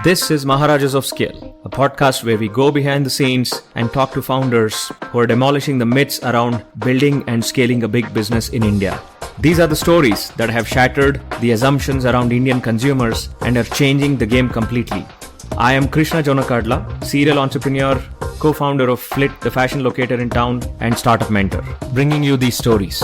This is Maharajas of Skill, a podcast where we go behind the scenes and talk to founders who are demolishing the myths around building and scaling a big business in India. These are the stories that have shattered the assumptions around Indian consumers and are changing the game completely. I am Krishna serial entrepreneur, co-founder of Flit, the fashion locator in town, and startup mentor, bringing you these stories.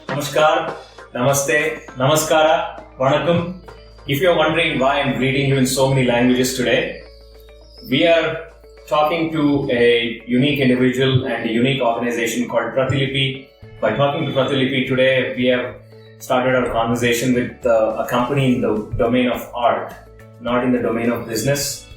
Namaskar, Namaste, Namaskara, Vanakkam. If you're wondering why I'm greeting you in so many languages today, we are talking to a unique individual and a unique organization called Pratilipi. By talking to Pratilipi today, we have started our conversation with a company in the domain of art, not in the domain of business.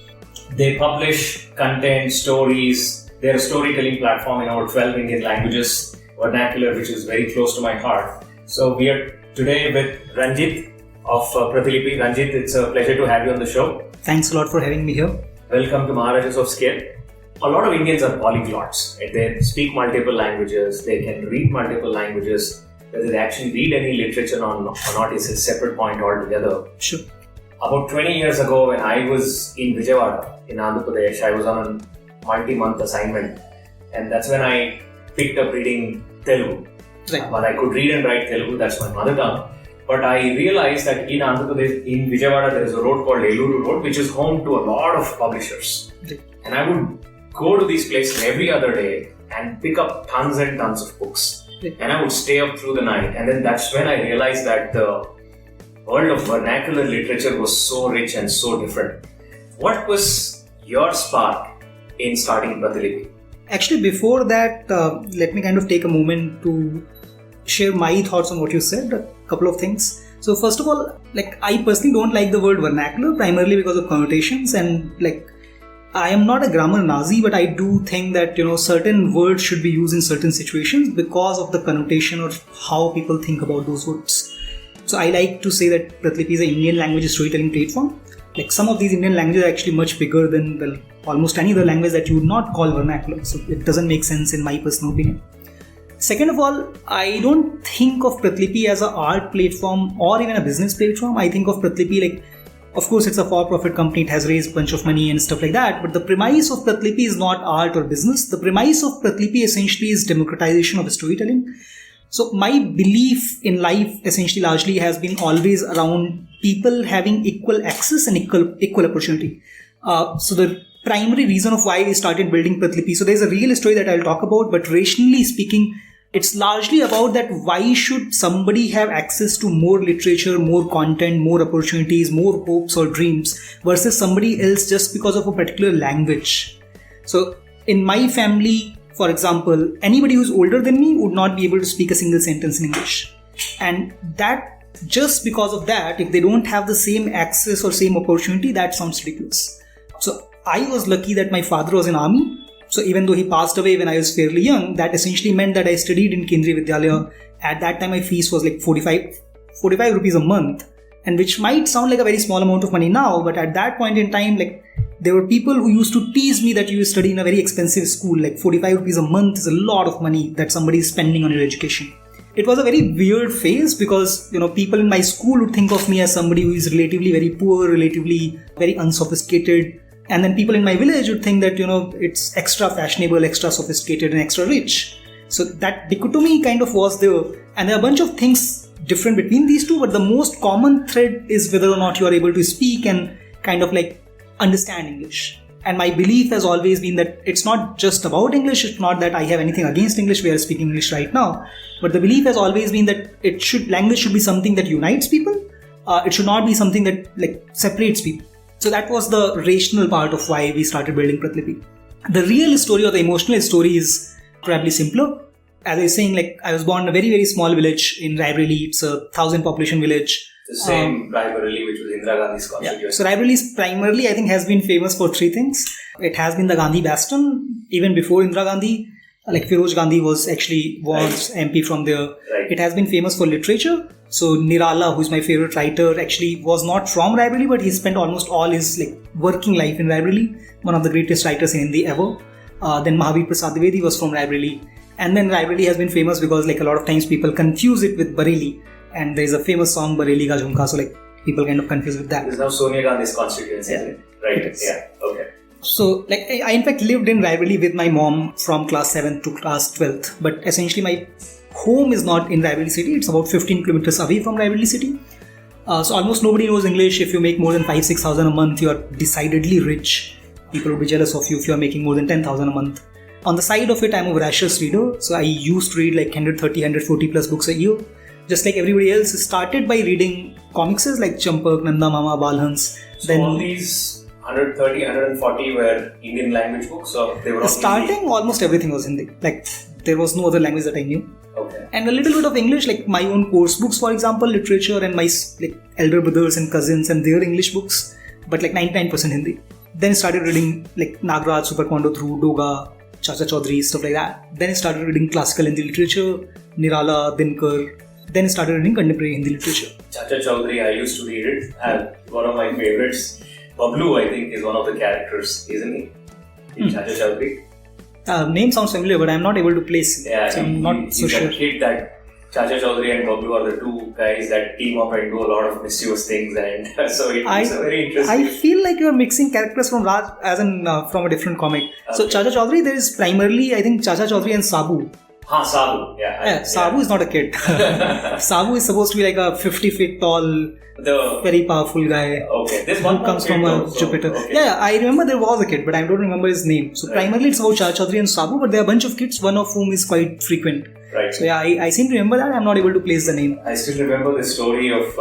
They publish content, stories. They're a storytelling platform in over 12 Indian languages, vernacular, which is very close to my heart. So we are today with Ranjeet of Pratilipi. Ranjeet, it's a pleasure to have you on the show. Thanks a lot for having me here. Welcome to Maharajas of Skill. A lot of Indians are polyglots. They speak multiple languages. They can read multiple languages. Whether they actually read any literature or not is a separate point altogether. Sure. About 20 years ago, when I was in Vijayawada, in Andhra Pradesh, I was on a multi-month assignment. And that's when I picked up reading Telugu. Right. But I could read and write Telugu, that's my mother tongue. But I realized that in Andhra Pradesh, in Vijayawada, there is a road called Eluru Road, which is home to a lot of publishers. Right. And I would go to these places every other day and pick up tons and tons of books. Right. And I would stay up through the night. And then that's when I realized that the world of vernacular literature was so rich and so different. What was your spark in starting Pratilipi? Actually, before that, let me kind of take a moment to share my thoughts on what you said, a couple of things. So first of all, I personally don't like the word vernacular, primarily because of connotations, and I am not a grammar Nazi, but I do think that certain words should be used in certain situations because of the connotation or how people think about those words. So I like to say that Pratilipi is an Indian language storytelling platform. Some of these Indian languages are actually much bigger than almost any other language that you would not call vernacular. So it doesn't make sense in my personal opinion. Second of all, I don't think of Pratilipi as an art platform or even a business platform. I think of Pratilipi of course it's a for-profit company, it has raised a bunch of money and stuff like that, but the premise of Pratilipi is not art or business. The premise of Pratilipi essentially is democratization of storytelling. So my belief in life essentially largely has been always around people having equal access and equal opportunity. So the primary reason of why we started building Pratilipi, so there's a real story that I'll talk about, but rationally speaking, it's largely about that why should somebody have access to more literature, more content, more opportunities, more hopes or dreams versus somebody else just because of a particular language. So in my family, for example, anybody who's older than me would not be able to speak a single sentence in English. And that just because of that, if they don't have the same access or same opportunity, that sounds ridiculous. So I was lucky that my father was in army. So even though he passed away when I was fairly young, that essentially meant that I studied in Kendriya Vidyalaya. At that time, my fees was 45 rupees a month, and which might sound like a very small amount of money now, but at that point in time, there were people who used to tease me that you study in a very expensive school. 45 rupees a month is a lot of money that somebody is spending on your education. It was a very weird phase because, people in my school would think of me as somebody who is relatively very poor, relatively very unsophisticated. And then people in my village would think that, it's extra fashionable, extra sophisticated and extra rich. So that dichotomy kind of was there. And there are a bunch of things different between these two, but the most common thread is whether or not you are able to speak and kind of understand English. And my belief has always been that it's not just about English. It's not that I have anything against English. We are speaking English right now. But the belief has always been that language should be something that unites people. It should not be something that separates people. So that was the rational part of why we started building Pratilipi. The real story or the emotional story is probably simpler. As I was saying, I was born in a very, very small village in Raebareli. It's a 1,000 population village. The same Raebareli which was Indira Gandhi's constituency. Yeah. So Raebareli primarily, I think, has been famous for three things. It has been the Gandhi bastion. Even before Indira Gandhi, Feroz Gandhi was MP from there. Right. It has been famous for literature. So Nirala, who's my favorite writer, actually was not from Raebareli, but he spent almost all his working life in Raebareli. One of the greatest writers in Hindi ever. Then Mahavir Prasad Dwivedi was from Raebareli. And then Raebareli has been famous because a lot of times people confuse it with Bareilly. and there's a famous song Bareli Ka Jhumka, so like people kind of confused with that. This is now Sonia Gandhi's constituency, isn't it? Right. Yeah. Okay. So, like, I in fact lived in Raebareli with my mom from class 7th to class 12th. But essentially, my home is not in Raebareli city. It's about 15 kilometers away from Raebareli city. So almost nobody knows English. If you make more than 5,000-6,000 a month, you are decidedly rich. People will be jealous of you if you are making more than 10,000 a month. On the side of it, I'm a voracious reader. So I used to read like 130, 140 plus books a year. Just like everybody else, started by reading comics like Champak, Nanda Mama, Balhans. So then all these 130, 140 were Indian language books, or they were all starting Hindi? Almost everything was Hindi. Like there was no other language that I knew. Okay. And a little bit of English, like my own course books, for example, literature, and my like elder brothers and cousins and their English books, but like 99% Hindi. Then I started reading like Nagraj, Super Kondo through Doga, Chacha, Chaudhary, stuff like that. Then I started reading classical Hindi literature, Nirala, Dinkar. Then I started reading contemporary Hindi literature. Chacha Chaudhary, I used to read it. One of my favorites. Bablu, I think, is one of the characters, isn't he? In Chacha Chaudhary. Name sounds familiar, but I'm not able to place. Yeah, so I'm not so sure. That kid that Chacha Chaudhary and Bablu are the two guys that team up and do a lot of mischievous things, and so it's a very interesting. I feel like you're mixing characters from Raj, as in from a different comic. Okay. So Chacha Chaudhary, there is primarily, I think, Chacha Chaudhary and Sabu. Sabu. Sabu is not a kid. Sabu is supposed to be like a 50 feet tall, very powerful guy. Okay, this one comes from Jupiter. Okay. Yeah, I remember there was a kid, but I don't remember his name. So primarily it's about Chacha Chaudhary and Sabu, but there are a bunch of kids, one of whom is quite frequent. Right. So yeah, I seem to remember that. I'm not able to place the name. I still remember the story of.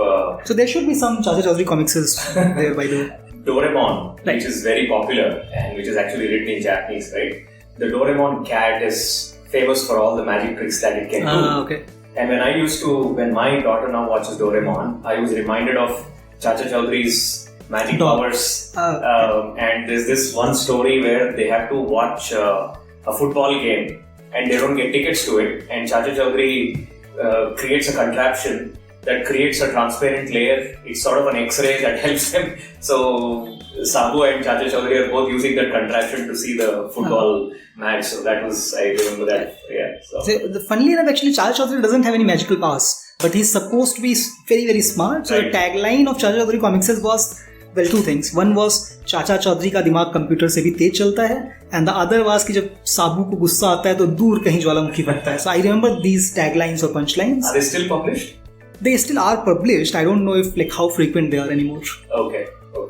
So there should be some Chacha Chaudhary comics there, by the way. Doraemon, which is very popular and which is actually written in Japanese, right? The Doraemon cat is famous for all the magic tricks that it can do. Okay. And when my daughter now watches Doraemon, I was reminded of Chacha Chaudhary's magic powers. And there's this one story where they have to watch a football game and they don't get tickets to it. And Chacha Chaudhary creates a contraption that creates a transparent layer. It's sort of an X-ray that helps them. So Sabu and Chacha Chaudhary are both using that contraption to see the football match. So that was, I remember that. Yeah. So funnily enough, actually, Chacha Chaudhary doesn't have any magical powers, but he's supposed to be very, very smart. So the tagline of Chacha Chaudhary comics was, well, two things. One was Chacha Chaudhary का दिमाग computer से भी तेज चलता है, and the other was कि जब साबू को गुस्सा आता है तो दूर कहीं ज्वालामुखी बनता है. So I remember these taglines or punchlines. Are they still published? They still are published. I don't know if how frequent they are anymore. Okay.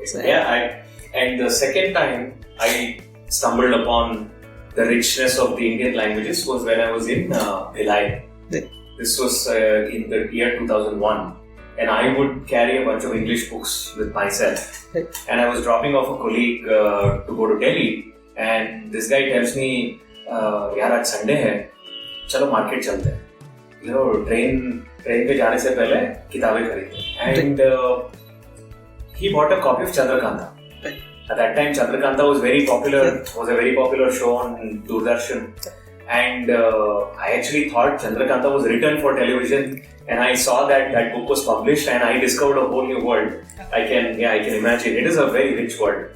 So, and the second time I stumbled upon the richness of the Indian languages was when I was in Bhilai. This was in the year 2001. And I would carry a bunch of English books with myself. And I was dropping off a colleague to go to Delhi. And this guy tells me, यार आज Sunday है, चलो market चलते हैं. Train पे जाने से पहले किताबें खरीदें. And he bought a copy of Chandrakanta. At that time, Chandrakanta was a very popular show on Doordarshan. And I actually thought Chandrakanta was written for television, and I saw that book was published, and I discovered a whole new world. I can imagine. It is a very rich world.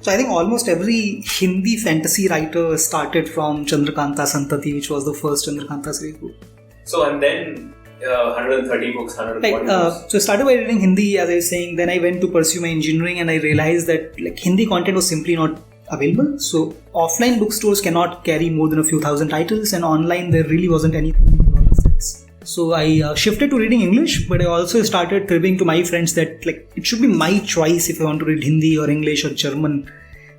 So I think almost every Hindi fantasy writer started from Chandrakanta Santati, which was the first Chandrakanta series book. So and then 130 books, 140 books. So I started by reading Hindi, as I was saying. Then I went to pursue my engineering, and I realized that Hindi content was simply not available. So offline bookstores cannot carry more than a few thousand titles, and online there really wasn't anything. So I shifted to reading English, but I also started cribbing to my friends that it should be my choice if I want to read Hindi or English or German.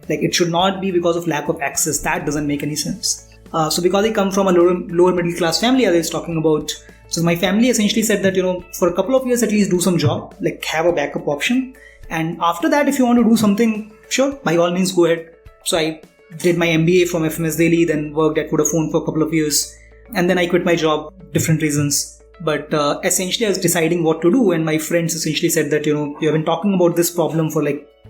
It should not be because of lack of access. That doesn't make any sense. So because I come from a lower middle class family, as I was talking about, so my family essentially said that for a couple of years at least do some job, have a backup option, and after that if you want to do something, sure, by all means go ahead. So I did my MBA from FMS Delhi, then worked at Vodafone for a couple of years, and then I quit my job, different reasons. But essentially I was deciding what to do, and my friends essentially said that you have been talking about this problem for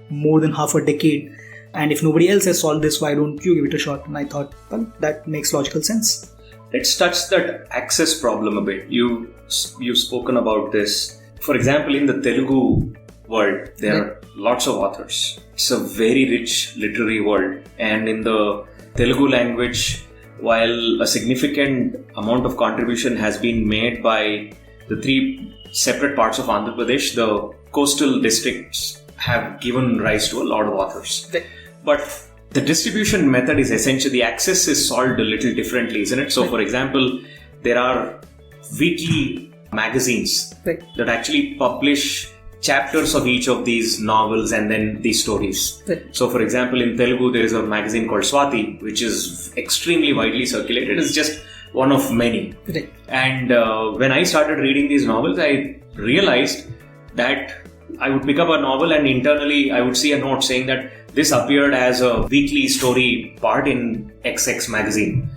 more than half a decade, and if nobody else has solved this, why don't you give it a shot? And I thought, well, that makes logical sense. Let's touch that access problem a bit. You've spoken about this. For example, in the Telugu world, there are lots of authors. It's a very rich literary world, and in the Telugu language, while a significant amount of contribution has been made by the three separate parts of Andhra Pradesh, the coastal districts have given rise to a lot of authors. But the distribution method is essentially, the access is solved a little differently, isn't it? So, for example, there are weekly magazines that actually publish chapters of each of these novels and then these stories. So, for example, in Telugu, there is a magazine called Swati, which is extremely widely circulated. It's just one of many. And when I started reading these novels, I realized that I would pick up a novel and internally I would see a note saying that this appeared as a weekly story part in XX magazine,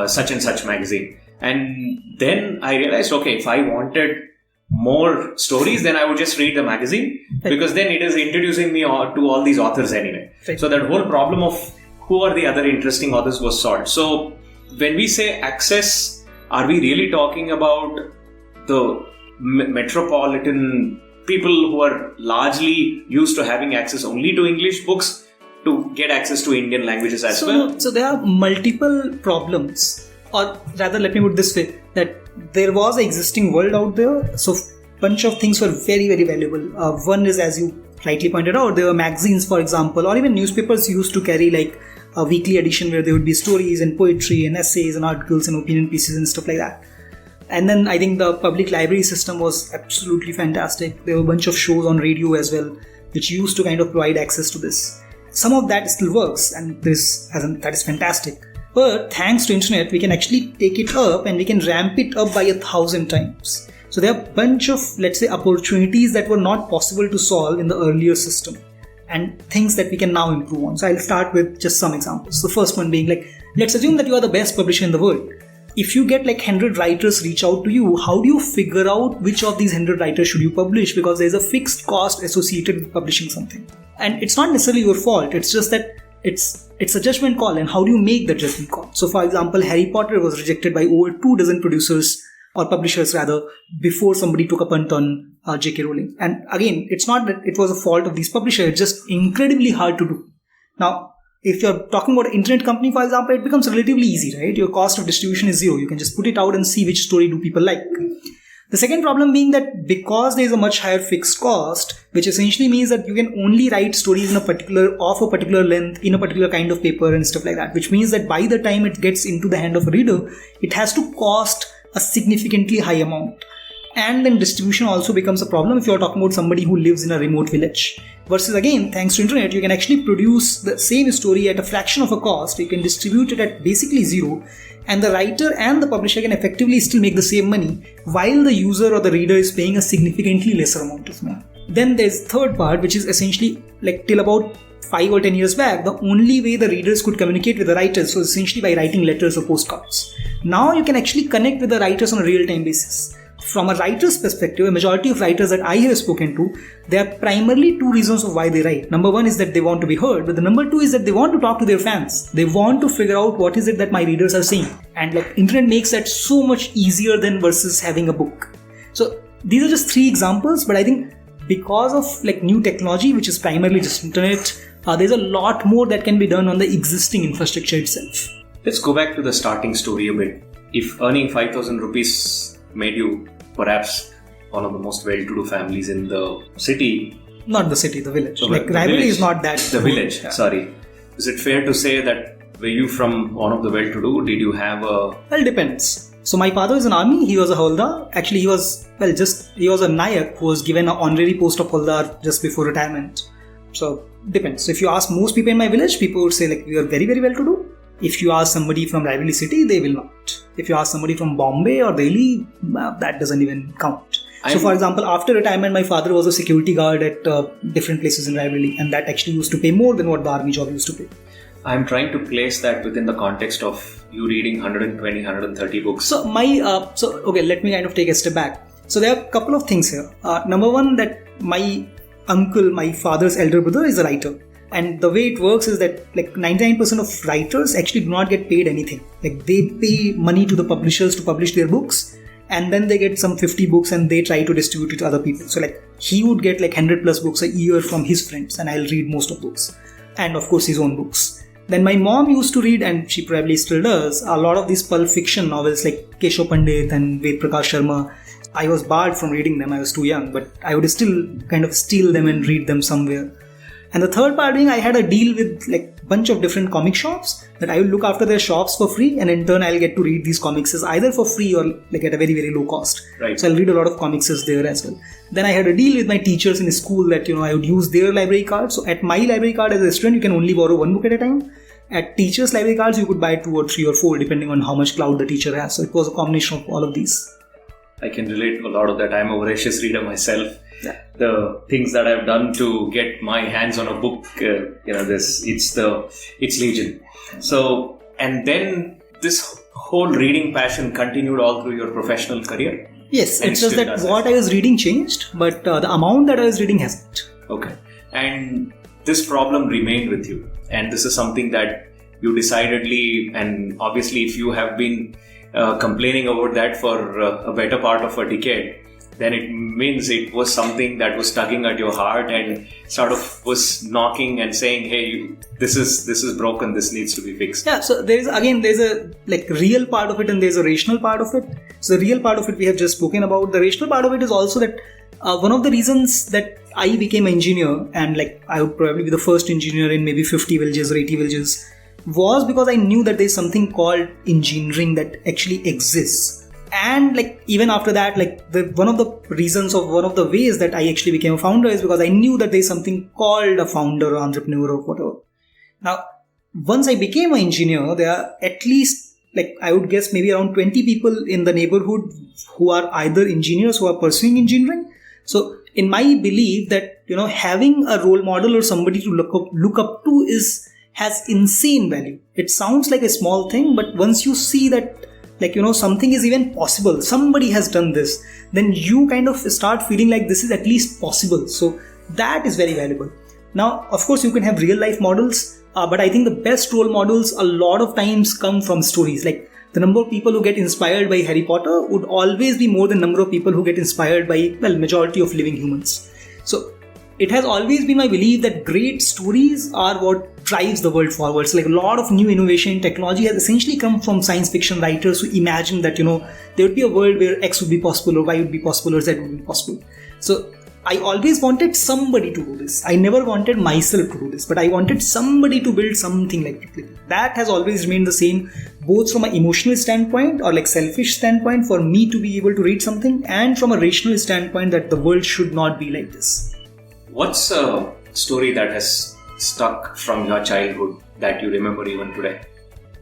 such and such magazine. And then I realized, okay, if I wanted more stories, then I would just read the magazine, because then it is introducing me to all these authors anyway. So that whole problem of who are the other interesting authors was solved. So when we say access, are we really talking about the metropolitan people who are largely used to having access only to English books to get access to Indian languages as well? So there are multiple problems, or rather, let me put it this way, that there was an existing world out there. So bunch of things were very, very valuable. One is, as you rightly pointed out, there were magazines, for example, or even newspapers used to carry like a weekly edition where there would be stories and poetry and essays and articles and opinion pieces and stuff like that. And then I think the public library system was absolutely fantastic. There were a bunch of shows on radio as well, which used to kind of provide access to this. Some of that still works, and that is fantastic. But thanks to internet, we can actually take it up and we can ramp it up by 1,000 times. So there are a bunch of, let's say, opportunities that were not possible to solve in the earlier system, and things that we can now improve on. So I'll start with just some examples. The first one being like, let's assume that you are the best publisher in the world. If you get like 100 writers reach out to you, how do you figure out which of these 100 writers should you publish? Because there's a fixed cost associated with publishing something. And it's not necessarily your fault. It's just that it's a judgment call, and how do you make the judgment call? So for example, Harry Potter was rejected by over 2 dozen producers, or publishers rather, before somebody took a punt on J.K. Rowling. And again, it's not that it was a fault of these publishers, it's just incredibly hard to do. Now, if you're talking about an internet company, for example, it becomes relatively easy, right? Your cost of distribution is zero. You can just put it out and see which story do people like. The second problem being that because there is a much higher fixed cost, which essentially means that you can only write stories of a particular length, in a particular kind of paper and stuff like that, which means that by the time it gets into the hand of a reader, it has to cost a significantly high amount. And then distribution also becomes a problem if you're talking about somebody who lives in a remote village. Versus again, thanks to internet, you can actually produce the same story at a fraction of a cost. You can distribute it at basically zero, and the writer and the publisher can effectively still make the same money, while the user or the reader is paying a significantly lesser amount of money. Then there's the third part, which is essentially like till about 5 or 10 years back, the only way the readers could communicate with the writers was essentially by writing letters or postcards. Now you can actually connect with the writers on a real-time basis. From a writer's perspective, a majority of writers that I have spoken to, there are primarily 2 reasons of why they write. Number 1 is that they want to be heard, but the number 2 is that they want to talk to their fans. They want to figure out what is it that my readers are saying. And like internet makes that so much easier than versus having a book. So these are just 3 examples, but I think because of like new technology, which is primarily just internet, there's a lot more that can be done on the existing infrastructure itself. Let's go back to the starting story a bit. If earning 5,000 rupees made you perhaps one of the most well-to-do families in the city. Not the city, the village. Rivalry is not that. The village, sorry. Is it fair to say that were you from one of the well-to-do? Did you have a... Well, it depends. So my father is in army, he was a Havaldar. Actually, he was a Nayak who was given an honorary post of Havaldar just before retirement. So, depends. So if you ask most people in my village, people would say like, we are very, very well-to-do. If you ask somebody from Rivalry City, they will not. If you ask somebody from Bombay or Delhi, that doesn't even count. So for example, after retirement, my father was a security guard at different places in Rivalry, and that actually used to pay more than what the army job used to pay. I'm trying to place that within the context of you reading 120, 130 books. So let me kind of take a step back. So there are a couple of things here. Number 1, that my uncle, my father's elder brother, is a writer. And the way it works is that like 99% of writers actually do not get paid anything. Like they pay money to the publishers to publish their books, and then they get some 50 books and they try to distribute it to other people. So like he would get like 100 plus books a year from his friends, and I'll read most of those. And of course his own books. Then my mom used to read, and she probably still does, a lot of these pulp fiction novels like Keshav Pandit and Ved Prakash Sharma. I was barred from reading them. I was too young, but I would still kind of steal them and read them somewhere. And the third part being, I had a deal with like a bunch of different comic shops that I will look after their shops for free, and in turn I'll get to read these comics either for free or like at a very, very low cost. Right. So I'll read a lot of comics there as well. Then I had a deal with my teachers in school that, I would use their library card. So at my library card as a student, you can only borrow one book at a time. At teachers' library cards, you could buy 2 or 3 or 4 depending on how much clout the teacher has. So it was a combination of all of these. I can relate to a lot of that. I'm a voracious reader myself. Yeah. The things that I've done to get my hands on a book, it's legion. So, and then this whole reading passion continued all through your professional career? Yes, And it's just still that does what I was reading changed, but the amount that I was reading hasn't. Okay. And this problem remained with you. And this is something that you decidedly, and obviously if you have been complaining about that for a better part of a decade, then it means it was something that was tugging at your heart and sort of was knocking and saying, hey, this is broken, this needs to be fixed. Yeah, so there's a like real part of it and there's a rational part of it. So the real part of it we have just spoken about. The rational part of it is also that one of the reasons that I became an engineer, and like I would probably be the first engineer in maybe 50 villages or 80 villages, was because I knew that there's something called engineering that actually exists. And like even after that, like one of the ways that I actually became a founder is because I knew that there's something called a founder or entrepreneur or whatever. Now, once I became an engineer, there are at least, like I would guess, maybe around 20 people in the neighborhood who are either engineers who are pursuing engineering. So in my belief that, having a role model or somebody to look up to has insane value. It sounds like a small thing, but once you see that, like, something is even possible, somebody has done this, then you kind of start feeling like this is at least possible. So that is very valuable. Now, of course, you can have real life models, but I think the best role models a lot of times come from stories. Like the number of people who get inspired by Harry Potter would always be more than number of people who get inspired by, majority of living humans. So it has always been my belief that great stories are what drives the world forward. So like a lot of new innovation in technology has essentially come from science fiction writers who imagine that, there would be a world where X would be possible or Y would be possible or Z would be possible. So I always wanted somebody to do this. I never wanted myself to do this, but I wanted somebody to build something like Pratilipi. That has always remained the same, both from an emotional standpoint or like selfish standpoint for me to be able to read something, and from a rational standpoint that the world should not be like this. What's a story that has stuck from your childhood that you remember even today?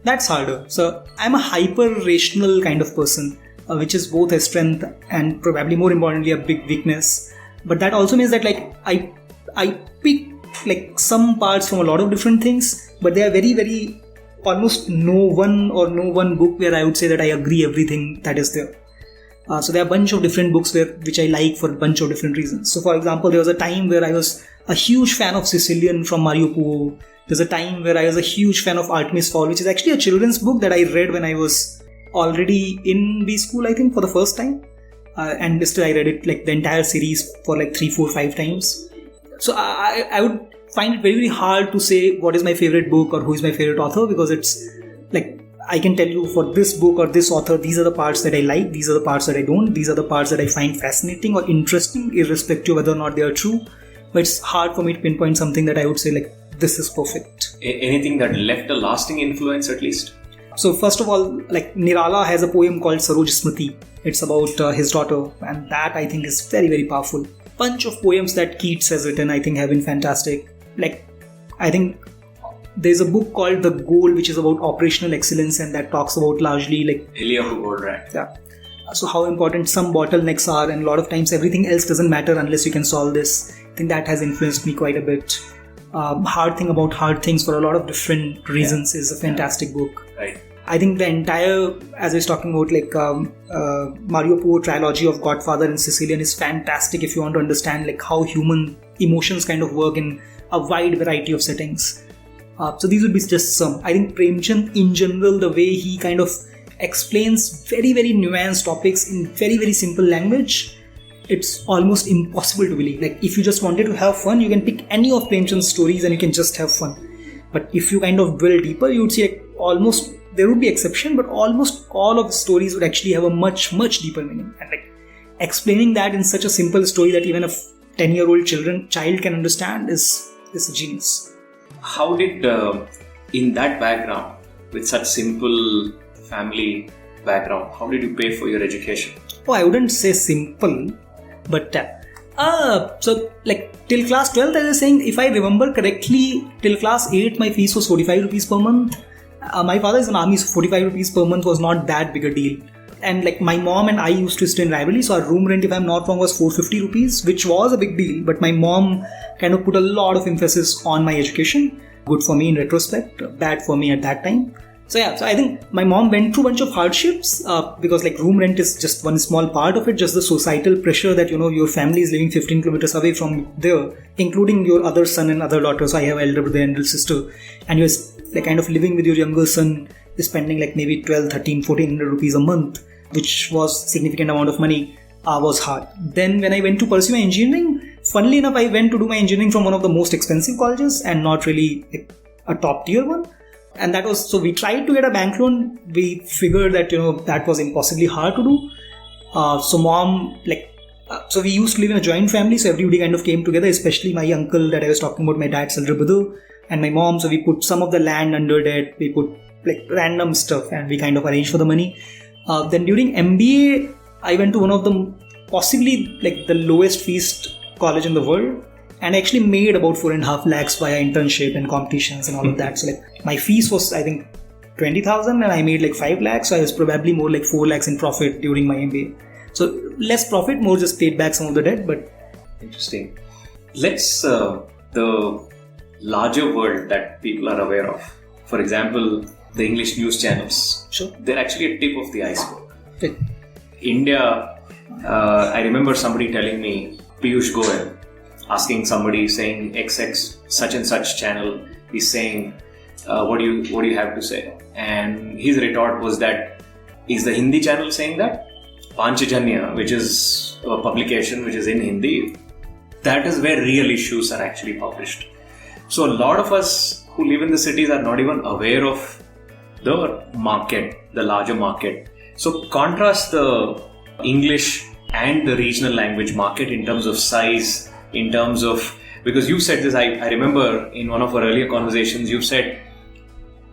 That's harder. So I'm a hyper-rational kind of person, which is both a strength and probably more importantly a big weakness. But that also means that like I pick like some parts from a lot of different things, but they are very, very almost no one book where I would say that I agree everything that is there. So there are a bunch of different books which I like for a bunch of different reasons. So for example, there was a time where I was a huge fan of Sicilian from Mario Puzo. There's a time where I was a huge fan of Artemis Fowl, which is actually a children's book that I read when I was already in B school, I think, for the first time. And still I read it like the entire series for like 3, 4, 5 times. So I would find it very, very hard to say what is my favorite book or who is my favorite author, because it's like I can tell you for this book or this author, these are the parts that I like, these are the parts that I don't, these are the parts that I find fascinating or interesting, irrespective of whether or not they are true. But it's hard for me to pinpoint something that I would say like this is perfect. Anything that left a lasting influence at least? So first of all, like Nirala has a poem called Saroj Smriti. It's about his daughter, and that I think is very, very powerful. Bunch of poems that Keats has written I think have been fantastic. Like I think there's a book called The Goal, which is about operational excellence, and that talks about largely like Eliyahu Goldratt. Yeah. So how important some bottlenecks are, and a lot of times everything else doesn't matter unless you can solve this. I think that has influenced me quite a bit. Hard Thing About Hard Things for a lot of different reasons is a fantastic book. Right. I think the entire, as I was talking about, like Mario Puzo trilogy of Godfather and Sicilian is fantastic if you want to understand like how human emotions kind of work in a wide variety of settings. So these would be just some. I think Premchand in general, the way he kind of explains very, very nuanced topics in very, very simple language, it's almost impossible to believe. Like if you just wanted to have fun, you can pick any of Premchand's stories and you can just have fun. But if you kind of dwell deeper, you would see like almost, there would be exception, but almost all of the stories would actually have a much, much deeper meaning. And like explaining that in such a simple story that even a 10-year-old child can understand is a genius. How did, in that background, with such simple family background, how did you pay for your education? Oh, I wouldn't say simple, but so like till class 12th, I was saying, if I remember correctly, till class 8, my fees was 45 rupees per month. My father is an army, so 45 rupees per month was not that big a deal. And like my mom and I used to stay in rivalry, so our room rent, if I'm not wrong, was 450 rupees, which was a big deal. But my mom kind of put a lot of emphasis on my education. Good for me in retrospect, bad for me at that time. So yeah, so I think my mom went through a bunch of hardships because like room rent is just one small part of it, just the societal pressure that, your family is living 15 kilometers away from there, including your other son and other daughters. So I have elder brother and elder sister, and you're like kind of living with your younger son, spending like maybe 12, 13, 1400 rupees a month, which was significant amount of money, was hard. Then when I went to pursue my engineering, funnily enough, I went to do my engineering from one of the most expensive colleges and not really like a top tier one. And that was, so we tried to get a bank loan. We figured that, that was impossibly hard to do. So mom, so we used to live in a joint family. So everybody kind of came together, especially my uncle that I was talking about, my dad's elder brother, and my mom. So we put some of the land under that. We put like random stuff and we kind of arranged for the money. Then during MBA, I went to one of the possibly like the lowest fees college in the world. And I actually made about 4.5 lakhs via internship and competitions and all of that. So like my fees was, I think, 20,000 and I made like 5 lakhs. So I was probably more like 4 lakhs in profit during my MBA. So less profit, more just paid back some of the debt. But interesting. Let's the larger world that people are aware of. For example, the English news channels. Sure. They're actually a tip of the iceberg. Okay. India, I remember somebody telling me, Piyush Goyal, asking somebody saying XX such and such channel is saying, what do you have to say? And his retort was that, is the Hindi channel saying that? Panchajanya, which is a publication which is in Hindi, that is where real issues are actually published. So a lot of us who live in the cities are not even aware of the market, the larger market. So contrast the English and the regional language market in terms of size, in terms of, because you said this, I remember in one of our earlier conversations, you said,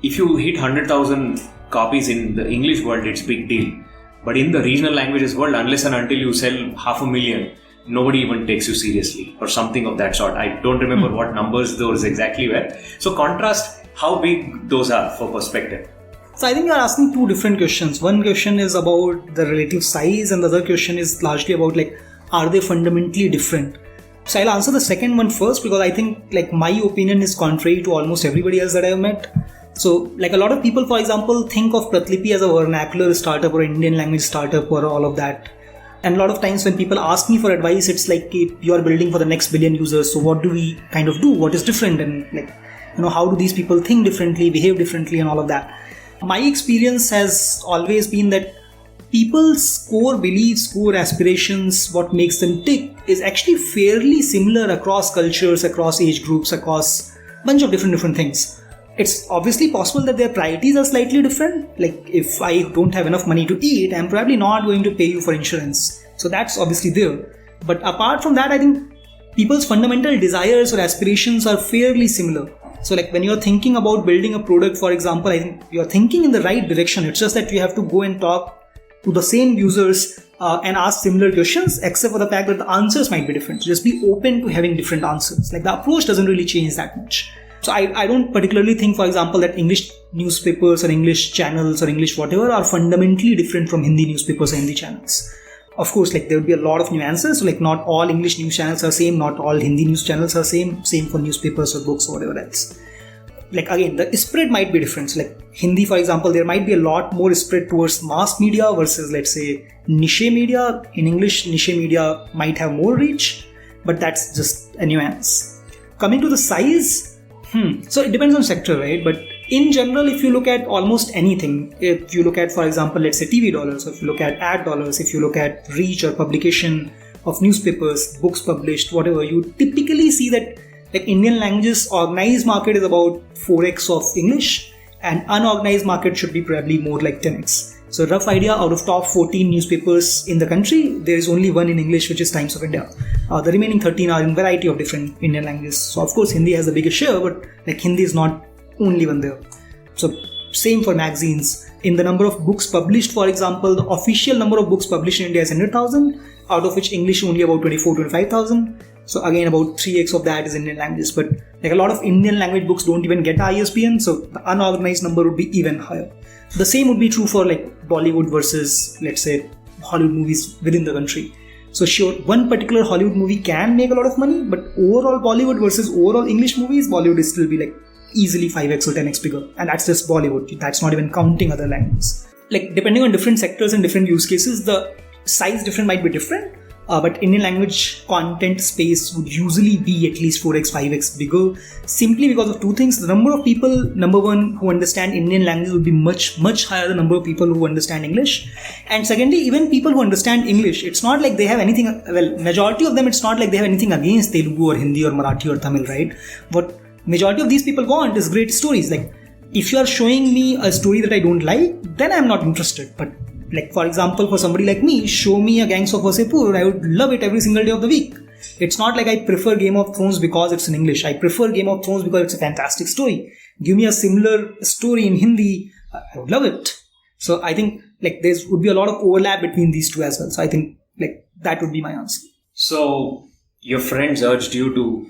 if you hit 100,000 copies in the English world, it's big deal. But in the regional languages world, unless and until you sell 500,000, nobody even takes you seriously or something of that sort. I don't remember what numbers those exactly were. So contrast how big those are for perspective. So I think you're asking two different questions. One question is about the relative size and the other question is largely about like, are they fundamentally different? So I'll answer the second one first because I think like my opinion is contrary to almost everybody else that I've met. So like a lot of people, for example, think of Pratilipi as a vernacular startup or Indian language startup or all of that. And a lot of times when people ask me for advice, it's like you are building for the next billion users. So what do we kind of do? What is different? And like, how do these people think differently, behave differently and all of that? My experience has always been that people's core beliefs, core aspirations, what makes them tick is actually fairly similar across cultures, across age groups, across a bunch of different things. It's obviously possible that their priorities are slightly different. Like if I don't have enough money to eat, I'm probably not going to pay you for insurance. So that's obviously there. But apart from that, I think people's fundamental desires or aspirations are fairly similar. So like when you're thinking about building a product, for example, I think you're thinking in the right direction. It's just that you have to go and talk to the same users and ask similar questions, except for the fact that the answers might be different. So just be open to having different answers. Like the approach doesn't really change that much. So I don't particularly think, for example, that English newspapers or English channels or English whatever are fundamentally different from Hindi newspapers or Hindi channels. Of course, like there will be a lot of nuances. So like not all English news channels are same, not all Hindi news channels are same for newspapers or books or whatever else. Like again, the spread might be different. So like Hindi, for example, there might be a lot more spread towards mass media versus let's say niche media. In English, niche media might have more reach, but that's just a nuance. Coming to the size, so it depends on sector, right? But in general, if you look at almost anything, if you look at, for example, let's say TV dollars, or if you look at ad dollars, if you look at reach or publication of newspapers, books published, whatever, you typically see that like Indian languages organized market is about 4x of English and unorganized market should be probably more like 10x. So rough idea, out of top 14 newspapers in the country, there is only one in English, which is Times of India. The remaining 13 are in variety of different Indian languages. So of course Hindi has the biggest share, but like Hindi is not only one there. So same for magazines. In the number of books published, for example, the official number of books published in India is 100,000, out of which English only about 25,000. So again, about 3x of that is Indian languages. But like a lot of Indian language books don't even get ISBN, so the unorganized number would be even higher. The same would be true for like Bollywood versus, let's say, Hollywood movies within the country. So sure, one particular Hollywood movie can make a lot of money, but overall Bollywood versus overall English movies, Bollywood is still be like easily 5x or 10x bigger. And that's just Bollywood. That's not even counting other languages. Like depending on different sectors and different use cases, the size different might be different. But Indian language content space would usually be at least 4x, 5x bigger, simply because of two things. The number of people, number one, who understand Indian language would be much, much higher than the number of people who understand English. And secondly, even people who understand English, it's not like they have anything, well, majority of them, it's not like they have anything against Telugu or Hindi or Marathi or Tamil, right? What majority of these people want is great stories. Like, if you are showing me a story that I don't like, then I'm not interested. But like, for example, for somebody like me, show me a Gangs of Wasseypur, I would love it every single day of the week. It's not like I prefer Game of Thrones because it's in English. I prefer Game of Thrones because it's a fantastic story. Give me a similar story in Hindi, I would love it. So I think like there would be a lot of overlap between these two as well. So I think like that would be my answer. So your friends urged you to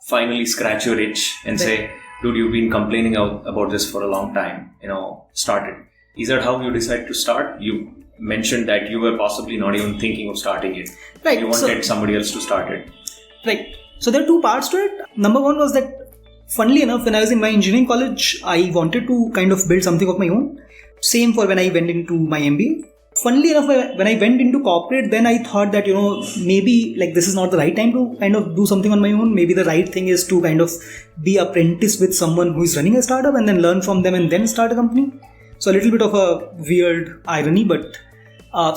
finally scratch your itch and say, dude, you've been complaining about this for a long time, start it. Is that how you decided to start? You mentioned that you were possibly not even thinking of starting it. Right. You wanted somebody else to start it. Right. So there are two parts to it. Number one was that, funnily enough, when I was in my engineering college, I wanted to kind of build something of my own. Same for when I went into my MBA. Funnily enough, when I went into corporate, then I thought that, maybe like this is not the right time to kind of do something on my own. Maybe the right thing is to kind of be apprentice with someone who is running a startup and then learn from them and then start a company. So a little bit of a weird irony, but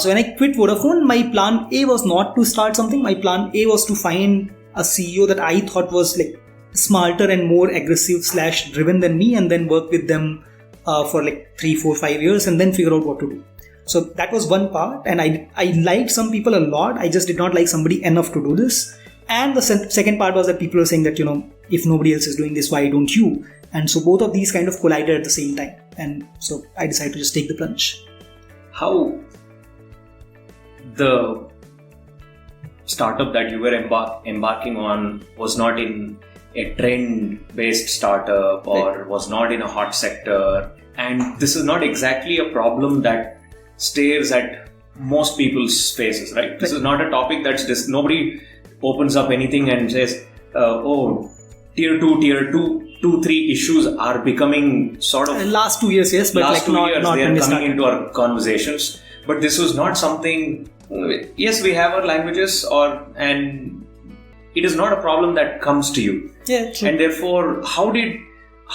so when I quit Vodafone, my plan A was not to start something. My plan A was to find a CEO that I thought was like smarter and more aggressive / driven than me, and then work with them for like 3, 4, 5 years and then figure out what to do. So that was one part, and I liked some people a lot. I just did not like somebody enough to do this. And the second part was that people were saying that, if nobody else is doing this, why don't you? And so both of these kind of collided at the same time. And so I decided to just take the plunge. How the startup that you were embarking on was not in a trend-based startup or was not in a hot sector. And this is not exactly a problem that stares at most people's faces, right? This is not a topic that's just, nobody opens up anything and says, tier 2, 3 issues are becoming sort of... last 2 years, yes, but last like 2 years, not they are when coming into our conversations. But this was not something... Yes, we have our languages, and it is not a problem that comes to you. Yeah, true. And therefore, how did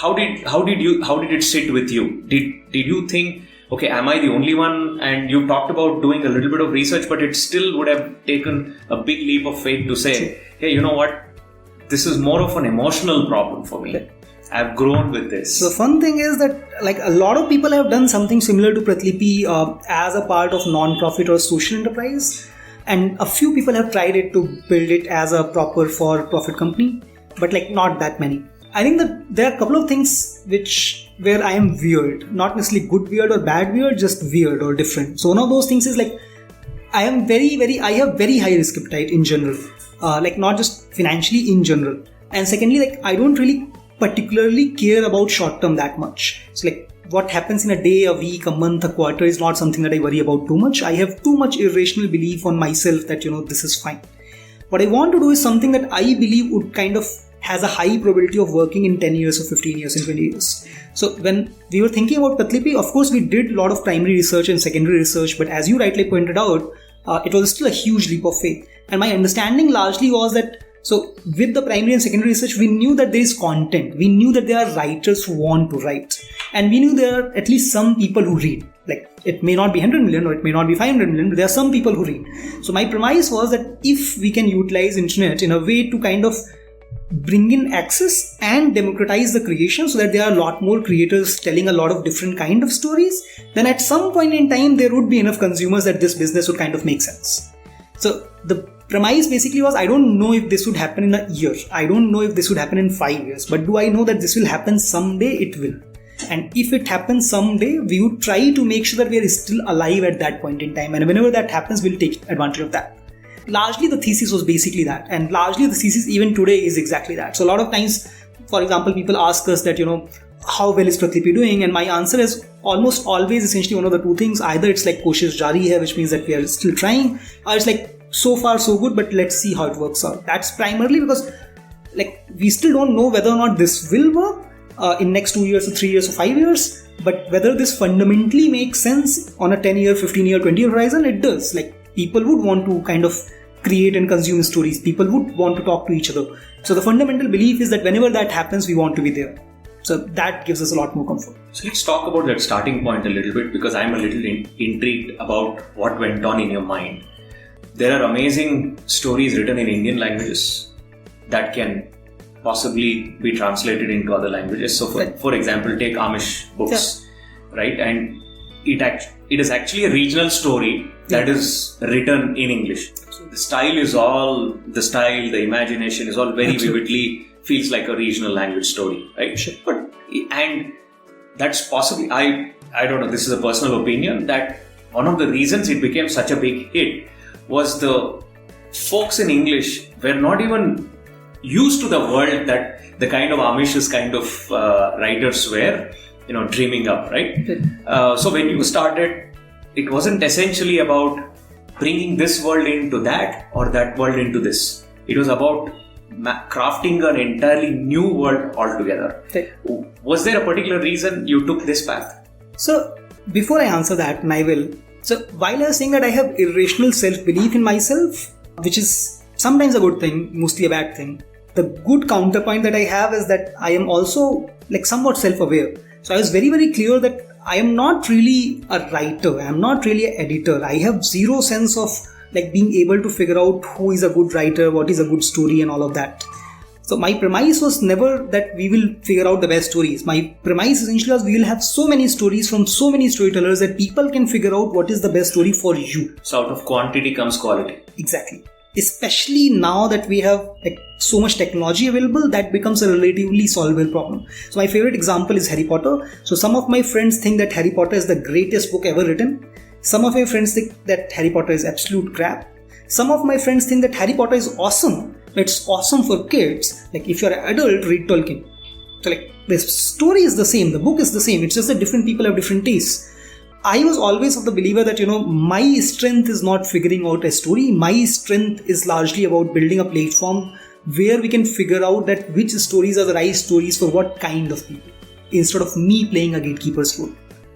it sit with you? Did you think, okay, am I the only one? And you talked about doing a little bit of research, but it still would have taken a big leap of faith to say, hey, you know what? This is more of an emotional problem for me. I've grown with this. So fun thing is that like a lot of people have done something similar to Pratilipi as a part of non-profit or social enterprise. And a few people have tried it to build it as a proper for-profit company, but like not that many. I think that there are a couple of things where I am weird, not necessarily good weird or bad weird, just weird or different. So one of those things is like I have very high risk appetite in general, like not just financially in general. And secondly, like I don't really particularly care about short term that much. So like what happens in a day, a week, a month, a quarter is not something that I worry about too much. I have too much irrational belief on myself that this is fine. What I want to do is something that I believe would kind of has a high probability of working in 10 years or 15 years and 20 years. So when we were thinking about Pratilipi, of course we did a lot of primary research and secondary research, but as you rightly pointed out, it was still a huge leap of faith. And my understanding largely was that, so with the primary and secondary research, we knew that there is content. We knew that there are writers who want to write. And we knew there are at least some people who read. Like it may not be 100 million or it may not be 500 million, but there are some people who read. So my premise was that if we can utilize internet in a way to kind of bring in access and democratize the creation so that there are a lot more creators telling a lot of different kind of stories, then at some point in time there would be enough consumers that this business would kind of make sense. So the premise basically was, I don't know if this would happen in a year, I don't know if this would happen in 5 years, but do I know that this will happen someday? It will. And if it happens someday, we would try to make sure that we are still alive at that point in time, and whenever that happens, we'll take advantage of that. Largely the thesis was basically that, and largely the thesis even today is exactly that. So a lot of times, for example, people ask us that, how well is Pratilipi doing? And my answer is almost always essentially one of the two things. Either it's like koshish jari hai, which means that we are still trying, or it's like so far so good, but let's see how it works out. That's primarily because we still don't know whether or not this will work in next 2 years or 3 years or 5 years, but whether this fundamentally makes sense on a 10-year, 15-year, 20-year horizon, it does. People would want to kind of create and consume stories. People would want to talk to each other. So the fundamental belief is that whenever that happens, we want to be there. So that gives us a lot more comfort. So let's talk about that starting point a little bit, because I'm a little intrigued about what went on in your mind. There are amazing stories written in Indian languages that can possibly be translated into other languages. So for example, take Amish books, right? And it is actually a regional story that is written in English. The style, the imagination is all very vividly feels like a regional language story, right? Sure. And that's possibly, I don't know, this is a personal opinion, that one of the reasons it became such a big hit was the folks in English were not even used to the world that the kind of Amish kind of writers were, dreaming up, right? So when you started, it wasn't essentially about bringing this world into that or that world into this. It was about crafting an entirely new world altogether. Okay. Was there a particular reason you took this path? So before I answer that, and I will. So while I was saying that I have irrational self-belief in myself, which is sometimes a good thing, mostly a bad thing, the good counterpoint that I have is that I am also somewhat self-aware. So I was very, very clear that I am not really a writer. I am not really an editor. I have zero sense of being able to figure out who is a good writer, what is a good story and all of that. So my premise was never that we will figure out the best stories. My premise essentially was we will have so many stories from so many storytellers that people can figure out what is the best story for you. So out of quantity comes quality. Exactly. Especially now that we have so much technology available, that becomes a relatively solvable problem. So my favorite example is Harry Potter. So some of my friends think that Harry Potter is the greatest book ever written. Some of my friends think that Harry Potter is absolute crap. Some of my friends think that Harry Potter is awesome. It's awesome for kids. If you're an adult, read Tolkien. So the story is the same, the book is the same. It's just that different people have different tastes. I was always of the believer that, my strength is not figuring out a story. My strength is largely about building a platform where we can figure out that which stories are the right stories for what kind of people, instead of me playing a gatekeeper's role.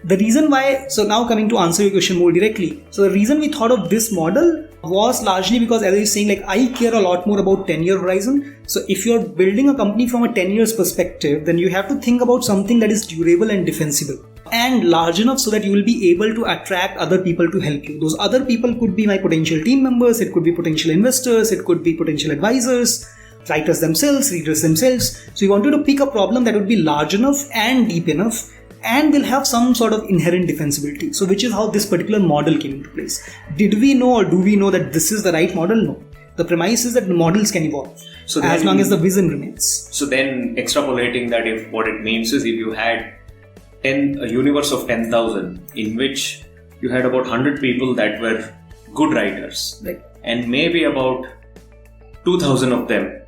The reason why, so now coming to answer your question more directly. So the reason we thought of this model was largely because, as I was saying, I care a lot more about 10-year horizon. So if you're building a company from a 10 years perspective, then you have to think about something that is durable and defensible and large enough so that you will be able to attract other people to help you. Those other people could be my potential team members, it could be potential investors, it could be potential advisors, writers themselves, readers themselves. So we wanted to pick a problem that would be large enough and deep enough and will have some sort of inherent defensibility. So which is how this particular model came into place. Did we know or do we know that this is the right model? No. The premise is that the models can evolve as long as the vision remains. So then extrapolating that, if what it means is if you had a universe of 10,000 in which you had about 100 people that were good writers, right, and maybe about 2,000 of them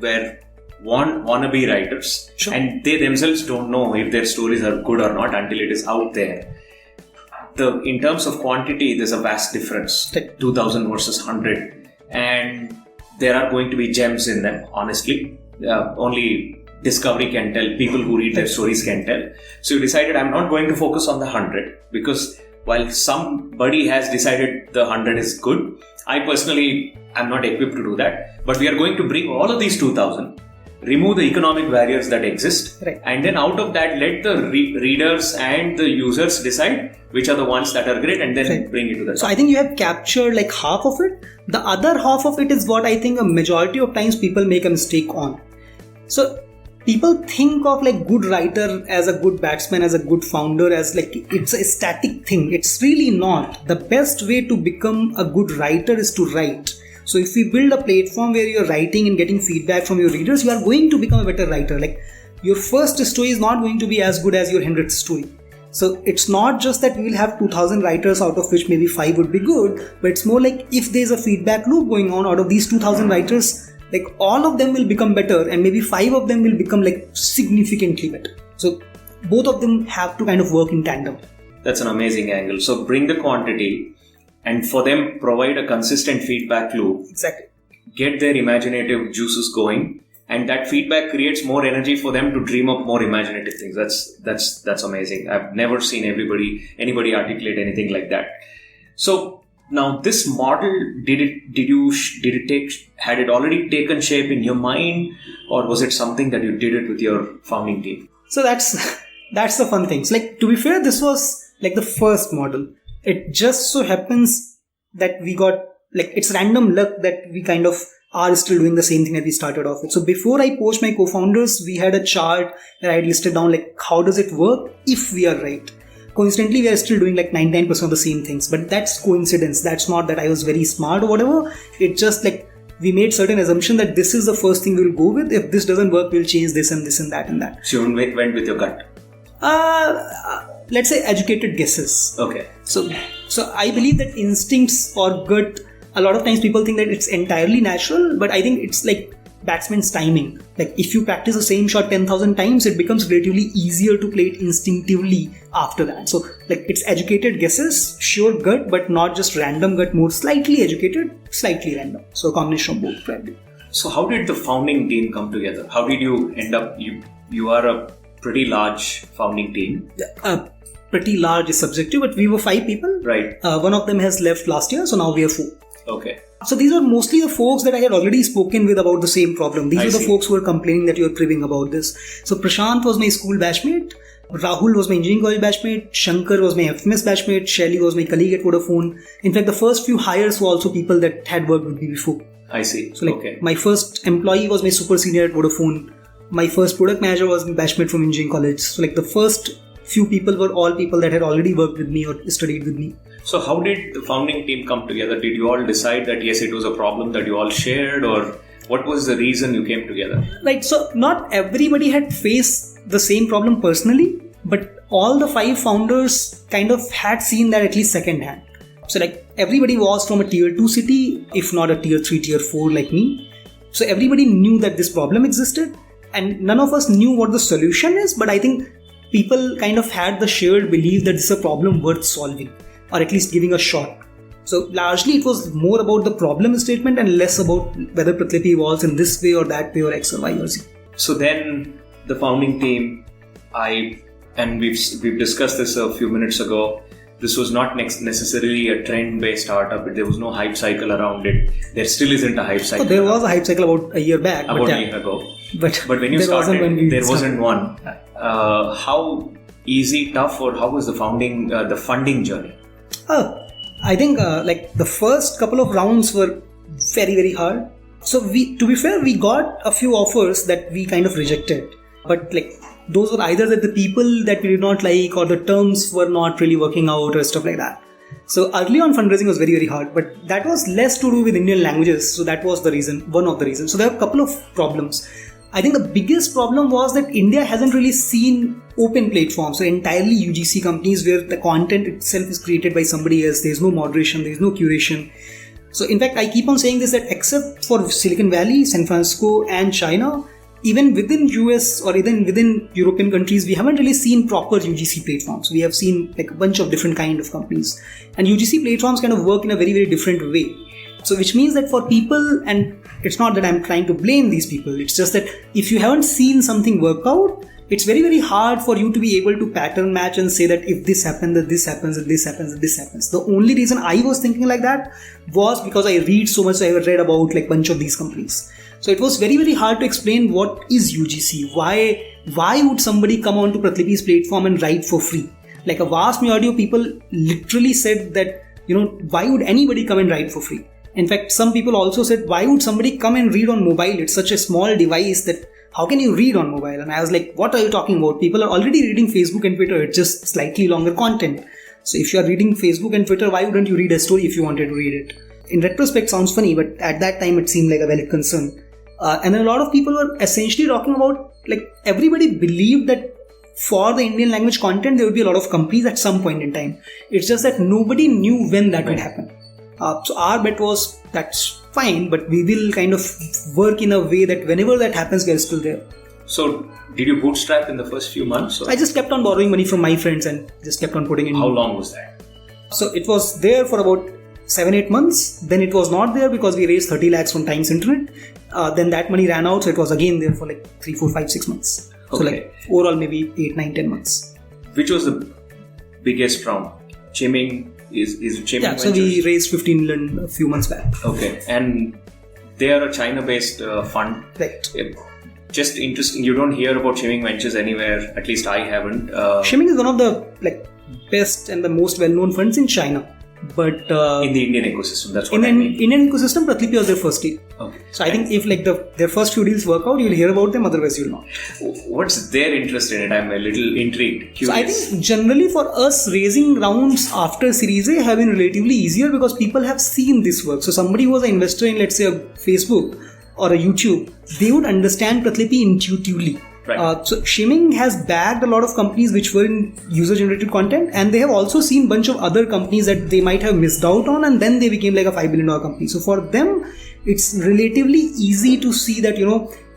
were wannabe writers, sure, and they themselves don't know if their stories are good or not until it is out there. In terms of quantity, there's a vast difference, right. 2,000 versus 100, and there are going to be gems in them, honestly. Only discovery can tell, people who read their stories can tell. So you decided, I'm not going to focus on the 100, because while somebody has decided the 100 is good, I personally am not equipped to do that. But we are going to bring all of these 2,000, remove the economic barriers that exist, right, and then out of that let the readers and the users decide which are the ones that are great, and then right, bring it to the top. So I think you have captured half of it. The other half of it is what I think a majority of times people make a mistake on. So people think of like good writer as a good batsman, as a good founder, as like it's a static thing. It's really not. The best way to become a good writer is to write. So if we build a platform where you're writing and getting feedback from your readers, you are going to become a better writer. Like your first story is not going to be as good as your 100th story. So it's not just that we will have 2000 writers out of which maybe 5 would be good, but it's more like if there's a feedback loop going on out of these 2000 writers, like all of them will become better and maybe 5 of them will become like significantly better. So both of them have to kind of work in tandem. That's an amazing angle. So bring the quantity and for them provide a consistent feedback loop. Exactly. Get their imaginative juices going. And that feedback creates more energy for them to dream up more imaginative things. That's amazing. I've never seen anybody articulate anything like that. So now this model, had it already taken shape in your mind, or was it something that you did it with your founding team? So that's the fun thing. So like, to be fair, this was like the first model. It just so happens that we got like, it's random luck that we kind of are still doing the same thing that we started off with. So before I poached my co-founders, we had a chart that I had listed down like how does it work if we are right. Coincidentally, we are still doing like 99% of the same things, but that's coincidence. That's not that I was very smart or whatever. It's just like we made certain assumption that this is the first thing we'll go with. If this doesn't work, we'll change this and this and that and that. So you went with your gut? Let's say educated guesses. Okay. So I believe that instincts or gut, a lot of times people think that it's entirely natural, but I think it's like batsman's timing. Like if you practice the same shot 10,000 times, it becomes relatively easier to play it instinctively after that. So like it's educated guesses, sure gut, but not just random gut, more slightly educated, slightly random. So a combination of both probably. So how did the founding team come together? How did you end up, you are a pretty large founding team. Pretty large is subjective, but we were 5 people. Right. One of them has left last year, so now we are 4. Okay. So these are mostly the folks that I had already spoken with about the same problem. These are the folks who were complaining that you are cribbing about this. So Prashant was my school batchmate. Rahul was my engineering college batchmate. Shankar was my FMS batchmate. Shelly was my colleague at Vodafone. In fact, the first few hires were also people that had worked with me before. I see. So like my first employee was my super senior at Vodafone. My first product manager was my batchmate from engineering college. So like the first few people were all people that had already worked with me or studied with me. So how did the founding team come together? Did you all decide that yes, it was a problem that you all shared, or what was the reason you came together? Right, so not everybody had faced the same problem personally, but all the 5 founders kind of had seen that at least second hand. So like everybody was from a tier 2 city, if not a tier 3, tier 4 like me. So everybody knew that this problem existed and none of us knew what the solution is, but I think people kind of had the shared belief that this is a problem worth solving, or at least giving a shot. So largely it was more about the problem statement and less about whether Pratilipi evolves in this way or that way or X or Y or Z. So then the founding team, we've discussed this a few minutes ago, this was not necessarily a trend-based startup. There was no hype cycle around it. There still isn't a hype cycle. There was a hype cycle about a year back. About a year ago. But when you started, there wasn't one. How easy, tough, or how was the funding journey? I think like the first couple of rounds were very, very hard. So to be fair, we got a few offers that we kind of rejected. But like those were either that the people that we did not like or the terms were not really working out or stuff like that. So early on fundraising was very, very hard, but that was less to do with Indian languages. So that was the reason, one of the reasons. So there are a couple of problems. I think the biggest problem was that India hasn't really seen open platforms, so entirely UGC companies where the content itself is created by somebody else. There's no moderation, there's no curation. So in fact, I keep on saying this, that except for Silicon Valley, San Francisco and China, even within US or even within European countries, we haven't really seen proper UGC platforms. We have seen like a bunch of different kind of companies. And UGC platforms kind of work in a very, very different way. So which means that for people, and it's not that I'm trying to blame these people, it's just that if you haven't seen something work out, it's very, very hard for you to be able to pattern match and say that if this happens, that this happens, that this happens, that this happens. The only reason I was thinking like that was because I read so much, I read about like a bunch of these companies. So it was very, very hard to explain what is UGC. Why would somebody come onto Pratilipi's platform and write for free? Like a vast majority of people literally said that, why would anybody come and write for free? In fact, some people also said, why would somebody come and read on mobile? It's such a small device that how can you read on mobile? And I was like, what are you talking about? People are already reading Facebook and Twitter. It's just slightly longer content. So if you are reading Facebook and Twitter, why wouldn't you read a story if you wanted to read it? In retrospect, sounds funny, but at that time it seemed like a valid concern. And a lot of people were essentially talking about, like, everybody believed that for the Indian language content, there would be a lot of companies at some point in time. It's just that nobody knew when that would happen. So our bet was, that's fine, but we will kind of work in a way that whenever that happens, we're still there. So, did you bootstrap in the first few months? Or? I just kept on borrowing money from my friends and just kept on putting in. How long was that? So it was there for about 7-8 months. Then it was not there because we raised 30 lakhs from Times Internet. Then that money ran out, so it was again there for like 3, 4, 5, 6 months. Okay. So like overall maybe 8, 9, 10 months. Which was the biggest round? Chiming is Chiming? Yeah, so we raised 15 million a few months back. Okay, and they are a China-based fund. Right. Just interesting. You don't hear about Chiming Ventures anywhere. At least I haven't. Chiming is one of the best and the most well-known funds in China. But in the Indian ecosystem, that's what I mean. In Indian ecosystem, Pratilipi was their first deal. Okay. So I think if their first few deals work out, you'll hear about them. Otherwise, you'll not. What's their interest in it? I'm a little intrigued, curious. So I think generally for us, raising rounds after Series A have been relatively easier because people have seen this work. So somebody who was an investor in, let's say, a Facebook or a YouTube, they would understand Pratilipi intuitively. Right. So Chiming has bagged a lot of companies which were in user-generated content, and they have also seen a bunch of other companies that they might have missed out on, and then they became like a $5 billion company. So for them, it's relatively easy to see that,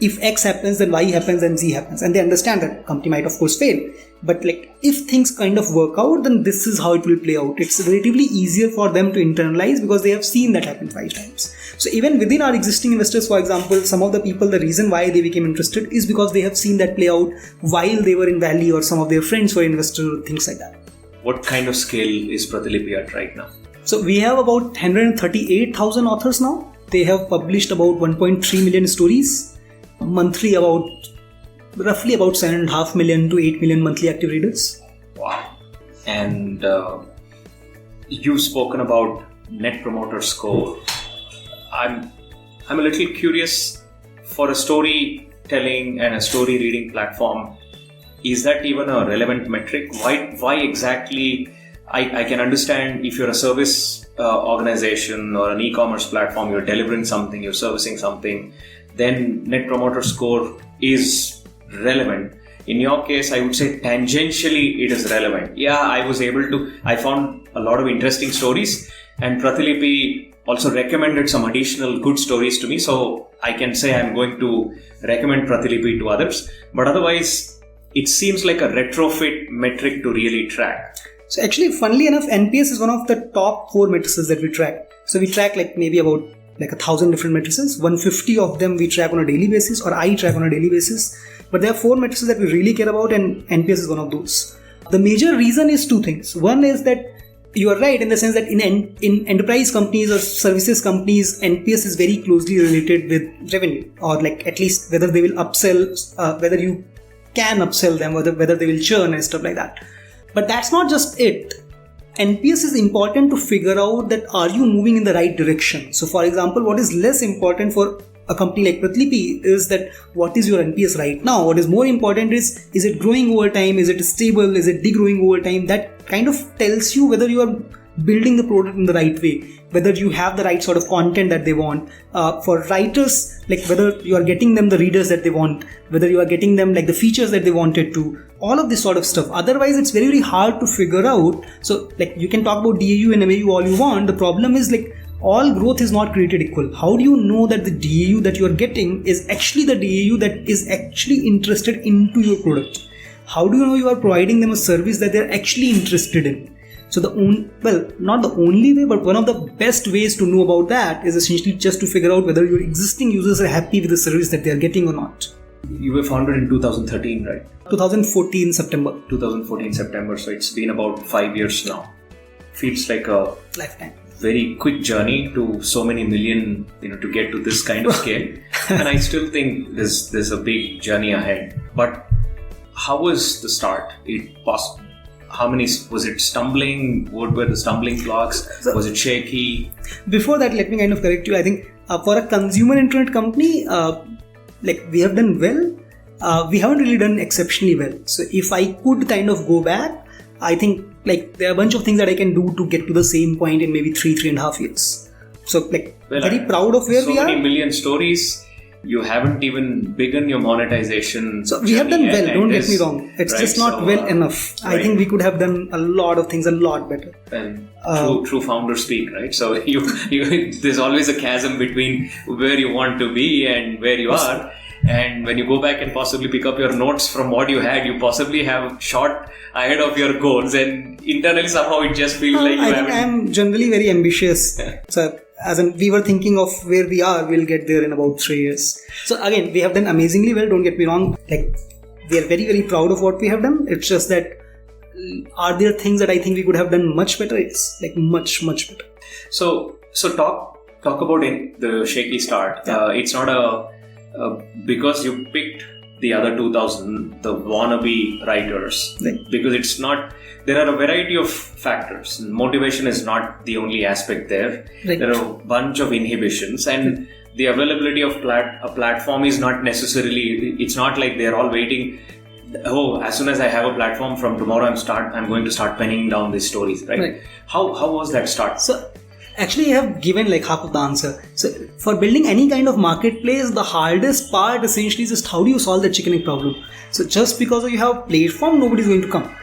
if X happens, then Y happens, then Z happens. And they understand that company might, of course, fail. But if things kind of work out, then this is how it will play out. It's relatively easier for them to internalize because they have seen that happen 5 times. So even within our existing investors, for example, some of the people, the reason why they became interested is because they have seen that play out while they were in Valley, or some of their friends were investors, things like that. What kind of scale is Pratilipi at right now? So we have about 138,000 authors now. They have published about 1.3 million stories. Monthly roughly about 7.5 million to 8 million monthly active readers. Wow. And you've spoken about Net Promoter Score. I'm a little curious, for a storytelling and a story reading platform, is that even a relevant metric? Why exactly? I can understand if you're a service organization or an e-commerce platform, you're delivering something, you're servicing something, then Net Promoter Score is relevant. In your case, I would say tangentially it is relevant. Yeah, I found a lot of interesting stories, and Pratilipi also recommended some additional good stories to me, so I can say I'm going to recommend Pratilipi to others. But otherwise, it seems like a retrofit metric to really track. So actually, funnily enough, NPS is one of the top 4 matrices that we track. So we track maybe about 1,000 different matrices. 150 of them we track on a daily basis, or I track on a daily basis. But there are 4 matrices that we really care about, and NPS is one of those. The major reason is 2 things. One is that you are right in the sense that in enterprise companies or services companies, NPS is very closely related with revenue, or at least whether they will upsell, whether you can upsell them, whether they will churn and stuff like that. But that's not just it. NPS is important to figure out that are you moving in the right direction. So for example, what is less important for a company like Pratilipi is that what is your NPS right now? What is more important is it growing over time? Is it stable? Is it degrowing over time? That kind of tells you whether you are building the product in the right way, whether you have the right sort of content that they want. For writers, whether you are getting them the readers that they want, whether you are getting them the features that they wanted to, all of this sort of stuff. Otherwise, it's very, very hard to figure out. So you can talk about DAU and MAU all you want. The problem is all growth is not created equal. How do you know that the DAU that you are getting is actually the DAU that is actually interested into your product? How do you know you are providing them a service that they're actually interested in? So not the only way, but one of the best ways to know about that is essentially just to figure out whether your existing users are happy with the service that they are getting or not. You were founded in 2013, right? 2014 September. 2014 September, so it's been about 5 years now. Feels like a lifetime. Very quick journey to so many million, to get to this kind of scale. And I still think there's a big journey ahead. But how was the start? How many, was it stumbling? What were the stumbling blocks? Was it shaky? Before that, let me kind of correct you. I think for a consumer internet company, we have done well. we haven't really done exceptionally well. So if I could kind of go back, I think like there are a bunch of things that I can do to get to the same point in maybe 3.5 years. So like very proud of where we are. So many million stories. You haven't even begun your monetization. So we have done well, don't get me wrong. It's right, just not well enough. Right. I think we could have done a lot of things a lot better. And true founder speak, right? So you there's always a chasm between where you want to be and where you are. And when you go back and possibly pick up your notes from what you had, you possibly have shot ahead of your goals, and internally somehow it just feels like you haven't. I am generally very ambitious. So as in, we were thinking of where we are, we'll get there in about 3 years. So again, we have done amazingly well, don't get me wrong. Like, we are very, very proud of what we have done. It's just that, are there things that I think we could have done much better? Yes, like much, much better. So talk about the shaky start. Yeah. It's not because you picked the other 2000, the wannabe writers, Right. because it's not. There are a variety of factors. Motivation is not the only aspect there. Right. There are a bunch of inhibitions, and the availability of a platform is not necessarily. It's not like they're all waiting. Oh, as soon as I have a platform from tomorrow, I'm going to start penning down these stories. Right? How was that start? So actually, I have given like half of the answer. So for building any kind of marketplace, the hardest part essentially is just how do you solve the chicken egg problem. So just because you have a platform, nobody's going to come.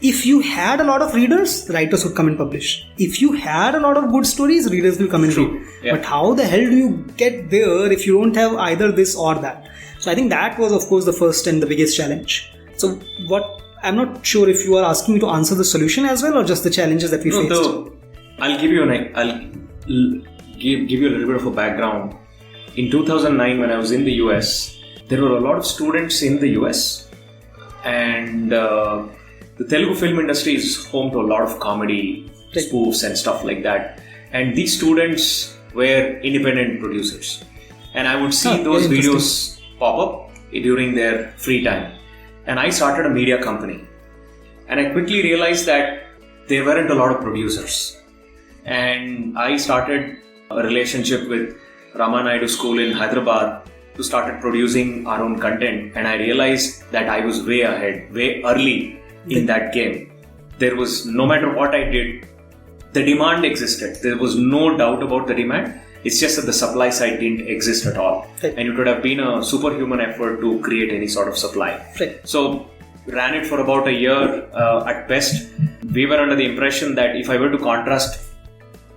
If you had a lot of readers, writers would come and publish. If you had a lot of good stories, readers will come and read. Yeah. But how the hell do you get there if you don't have either this or that? So I think that was, of course, the first and the biggest challenge. So I'm not sure if you are asking me to answer the solution as well or just the challenges that we faced. I'll give you give you a little bit of a background. In 2009, when I was in the US, there were a lot of students in the US, and the Telugu film industry is home to a lot of comedy spoofs and stuff like that. And these students were independent producers, and I would see those videos pop up during their free time. And I started a media company, and I quickly realized that there weren't a lot of producers. And I started a relationship with Ramanaidu School in Hyderabad to started producing our own content, and I realized that I was way ahead, way early in that game. There was, no matter what I did, the demand existed. There was no doubt about the demand. It's just that the supply side didn't exist at all. Right. And it would have been a superhuman effort to create any sort of supply. Right. So ran it for about a year at best. We were under the impression that if I were to contrast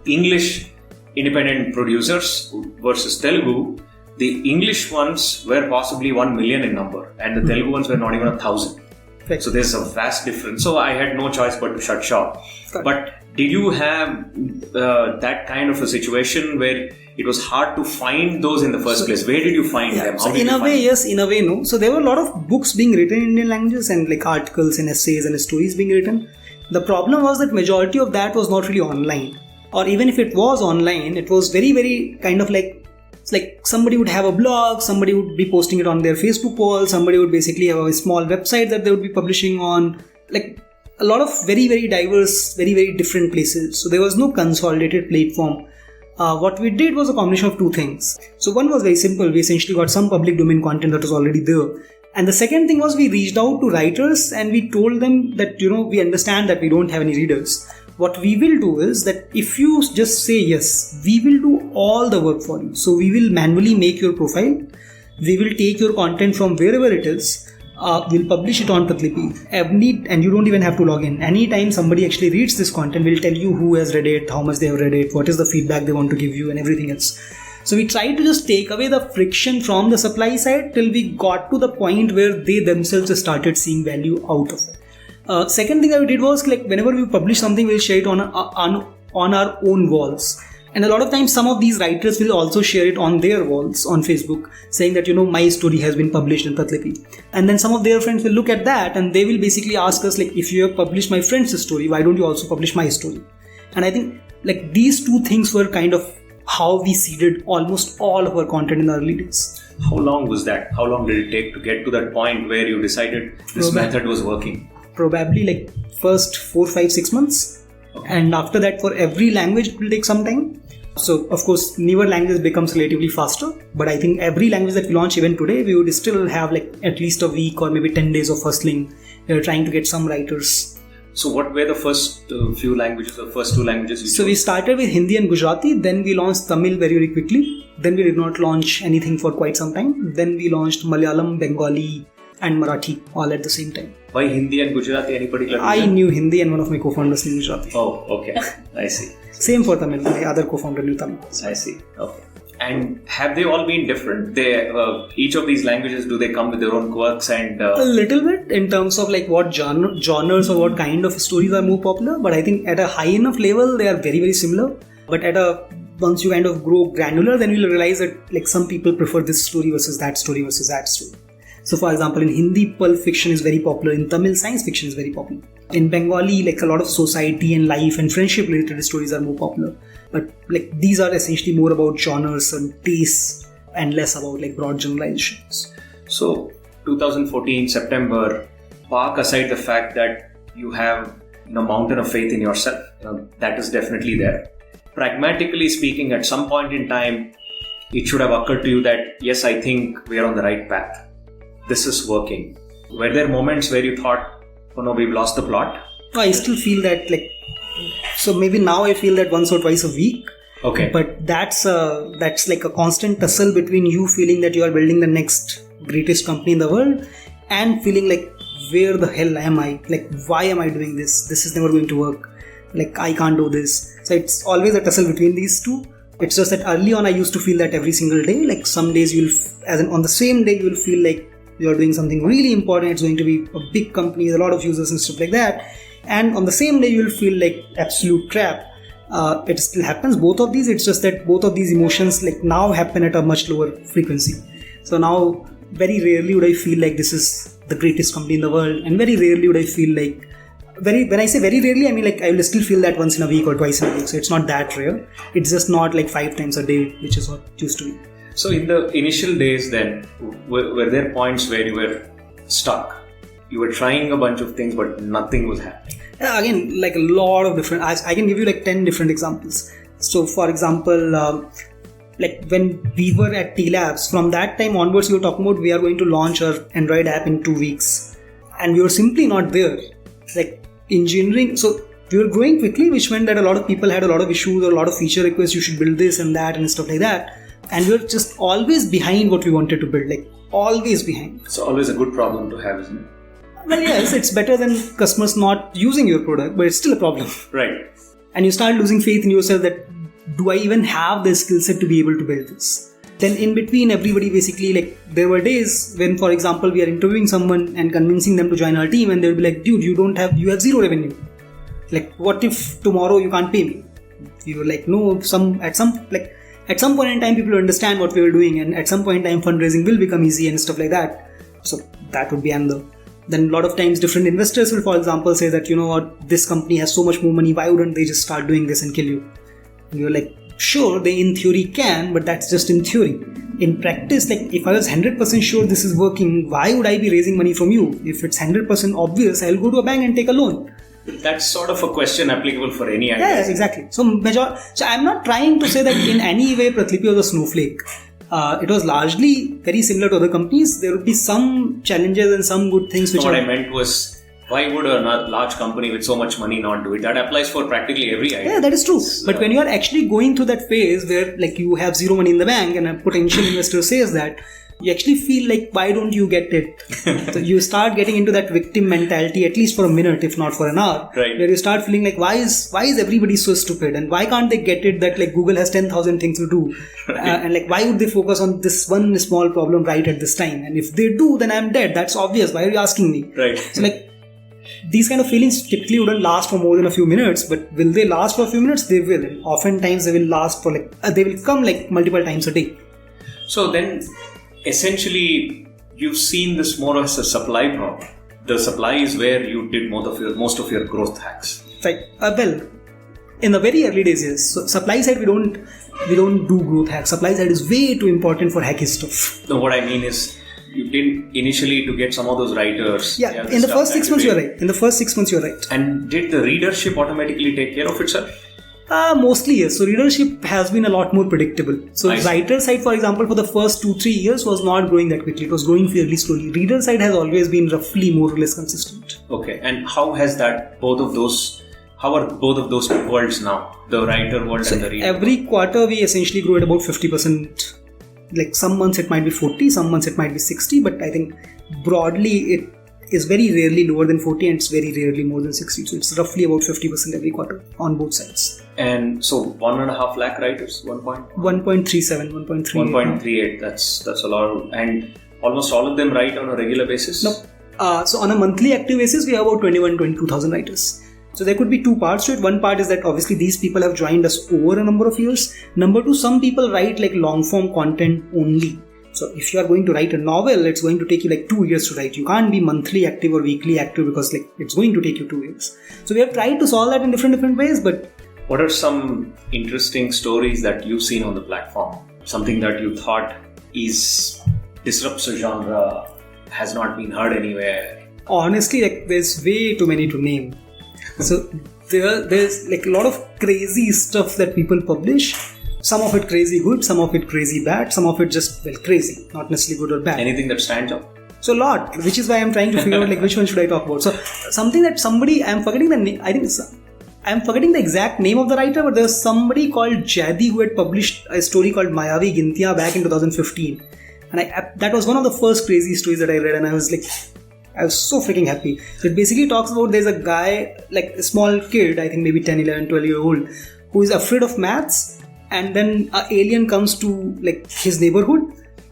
English independent producers versus Telugu, the English ones were possibly 1 million in number, and the Telugu ones were not even 1,000. Right. So there's a vast difference. So I had no choice but to shut shop. But did you have that kind of a situation where it was hard to find those in the first place? Where did you find them? So in a way, yes, in a way, no. So there were a lot of books being written in Indian languages and like articles and essays and stories being written. The problem was that majority of that was not really online. Or even if it was online, it was very, very kind of like, it's like somebody would have a blog, somebody would be posting it on their Facebook wall, somebody would basically have a small website that they would be publishing on, like a lot of very, very diverse, very, very different places. So there was no consolidated platform. What we did was a combination of two things. So one was very simple. We essentially got some public domain content that was already there. And the second thing was we reached out to writers and we told them that, we understand that we don't have any readers. What we will do is that if you just say yes, we will do all the work for you. So we will manually make your profile. We will take your content from wherever it is. We'll publish it on Pratilipi. And you don't even have to log in. Anytime somebody actually reads this content, we'll tell you who has read it, how much they have read it, what is the feedback they want to give you and everything else. So we tried to just take away the friction from the supply side till we got to the point where they themselves just started seeing value out of it. Second thing that we did was like whenever we publish something, we'll share it on our own walls. And a lot of times some of these writers will also share it on their walls on Facebook saying that, my story has been published in Pratilipi. And then some of their friends will look at that and they will basically ask us like, if you have published my friend's story, why don't you also publish my story? And I think like these two things were kind of how we seeded almost all of our content in the early days. How long was that? How long did it take to get to that point where you decided this method was working? Probably like first 4, 5, 6 months. Okay. And after that, for every language, it will take some time. So, of course, newer languages becomes relatively faster. But I think every language that we launch even today, we would still have like at least a week or maybe 10 days of hustling. We're trying to get some writers. So what were the first few languages, or first two languages you chose? So we started with Hindi and Gujarati, then we launched Tamil very, very quickly. Then we did not launch anything for quite some time. Then we launched Malayalam, Bengali and Marathi all at the same time. Why Hindi and Gujarati? Any particular reason? I knew Hindi and one of my co-founders knew Gujarati. Oh, okay. I see. Same for Tamil. My other co-founder knew Tamil. I see. Okay. And have they all been different? They each of these languages, do they come with their own quirks and... A little bit in terms of like what genres or what kind of stories are more popular. But I think at a high enough level, they are very, very similar. But once you kind of grow granular, then you'll realize that like some people prefer this story versus that story versus that story. So for example, in Hindi, pulp fiction is very popular. In Tamil, science fiction is very popular. In Bengali, like a lot of society and life and friendship related stories are more popular. But like these are essentially more about genres and tastes and less about like broad generalizations. So 2014 September, park aside the fact that you have mountain of faith in yourself, that is definitely there. Pragmatically speaking, at some point in time, it should have occurred to you that yes, I think we are on the right path. This is working. Were there moments where you thought, oh no, we've lost the plot? I still feel that like, so maybe now I feel that once or twice a week. Okay. But that's like a constant tussle between you feeling that you are building the next greatest company in the world and feeling like, where the hell am I? Like, why am I doing this? This is never going to work. Like, I can't do this. So it's always a tussle between these two. It's just that early on I used to feel that every single day. Like some days on the same day you'll feel like you're doing something really important. It's going to be a big company, a lot of users and stuff like that. And on the same day, you'll feel like absolute crap. It still happens, both of these. It's just that both of these emotions like now happen at a much lower frequency. So now, very rarely would I feel like this is the greatest company in the world. And very rarely would I feel like, when I say very rarely, I mean like I will still feel that once in a week or twice in a week. So it's not that rare. It's just not like 5 times a day, which is what it used to be. So in the initial days then, were there points where you were stuck? You were trying a bunch of things, but nothing was happening. Yeah, again, like a lot of different... I can give you like 10 different examples. So, for example, like when we were at T-Labs, from that time onwards, we were talking about we are going to launch our Android app in 2 weeks. And we were simply not there. Like engineering... So, we were growing quickly, which meant that a lot of people had a lot of issues or a lot of feature requests. You should build this and that and stuff like that. And we were just always behind what we wanted to build. Like, always behind. It's always a good problem to have, isn't it? Well, yes, it's better than customers not using your product, but it's still a problem. Right. And you start losing faith in yourself that, do I even have the skill set to be able to build this? Then in between, everybody basically, like, there were days when, for example, we are interviewing someone and convincing them to join our team and they'll be like, dude, you have zero revenue. Like, what if tomorrow you can't pay me? You were like, no, at some point in time, people will understand what we were doing, and at some point in time, fundraising will become easy and stuff like that. So that would be another. Then a lot of times different investors will, for example, say that, you know what, this company has so much more money, why wouldn't they just start doing this and kill you? And you're like, sure, they in theory can, but that's just in theory. In practice, like if I was 100% sure this is working, why would I be raising money from you? If it's 100% obvious, I'll go to a bank and take a loan. That's sort of a question applicable for any idea. Yeah, exactly. So I'm not trying to say that in any way Pratilipi was a snowflake. It was largely very similar to other companies. There would be some challenges and some good things. What I meant was, why would a large company with so much money not do it? That applies for practically every idea. Yeah, that is true. But when you are actually going through that phase where like you have zero money in the bank and a potential investor says that, you actually feel like, why don't you get it? So you start getting into that victim mentality, at least for a minute, if not for an hour. Right. Where you start feeling like, why is everybody so stupid? And why can't they get it that like Google has 10,000 things to do? Right. And like, why would they focus on this one small problem right at this time? And if they do, then I'm dead. That's obvious. Why are you asking me? Right. So like, these kind of feelings typically wouldn't last for more than a few minutes, but will they last for a few minutes? They will. And oftentimes they will last for like, they will come like multiple times a day. So then, essentially, you've seen this more as a supply problem. The supply is where you did most of your growth hacks. Right. Well, in the very early days, yes. So supply side, we don't do growth hacks. Supply side is way too important for hacky stuff. No, what I mean is, you did initially to get some of those writers. Yeah, in the first 6 months, you're right. And did the readership automatically take care of itself? Mostly yes. So readership has been a lot more predictable. So writer side, for example, for the first 2-3 years was not growing that quickly. It was growing fairly slowly. Reader side has always been roughly more or less consistent. Okay, and how are both of those worlds now? The writer world and the reader. Every quarter we essentially grow at about 50%. Like some months it might be 40, some months it might be 60, but I think broadly it is very rarely lower than 40 and it's very rarely more than 60. So it's roughly about 50% every quarter on both sides. And so 1.5 lakh writers, 1.37, 1.38. 1.38, that's a lot. And almost all of them write on a regular basis? No. So on a monthly active basis, we have about 22,000 writers. So there could be two parts to it. One part is that obviously these people have joined us over a number of years. Number two, some people write like long form content only. So if you are going to write a novel, it's going to take you like 2 years to write. You can't be monthly active or weekly active because like it's going to take you 2 years. So we have tried to solve that in different ways, but... What are some interesting stories that you've seen on the platform? Something that you thought disrupts the genre, has not been heard anywhere? Honestly, like there's way too many to name. So there's like a lot of crazy stuff that people publish. Some of it crazy good, some of it crazy bad, some of it just crazy, not necessarily good or bad. Anything that stands out? So a lot, which is why I'm trying to figure out like which one should I talk about. So something that I'm forgetting the name. I think I'm forgetting the exact name of the writer, but there's somebody called Jadi who had published a story called Mayavi Gintiyan back in 2015, and that was one of the first crazy stories that I read, and I was so freaking happy. So it basically talks about there's a guy, like a small kid, I think maybe 10, 11, 12 year old, who is afraid of maths, and then an alien comes to like his neighborhood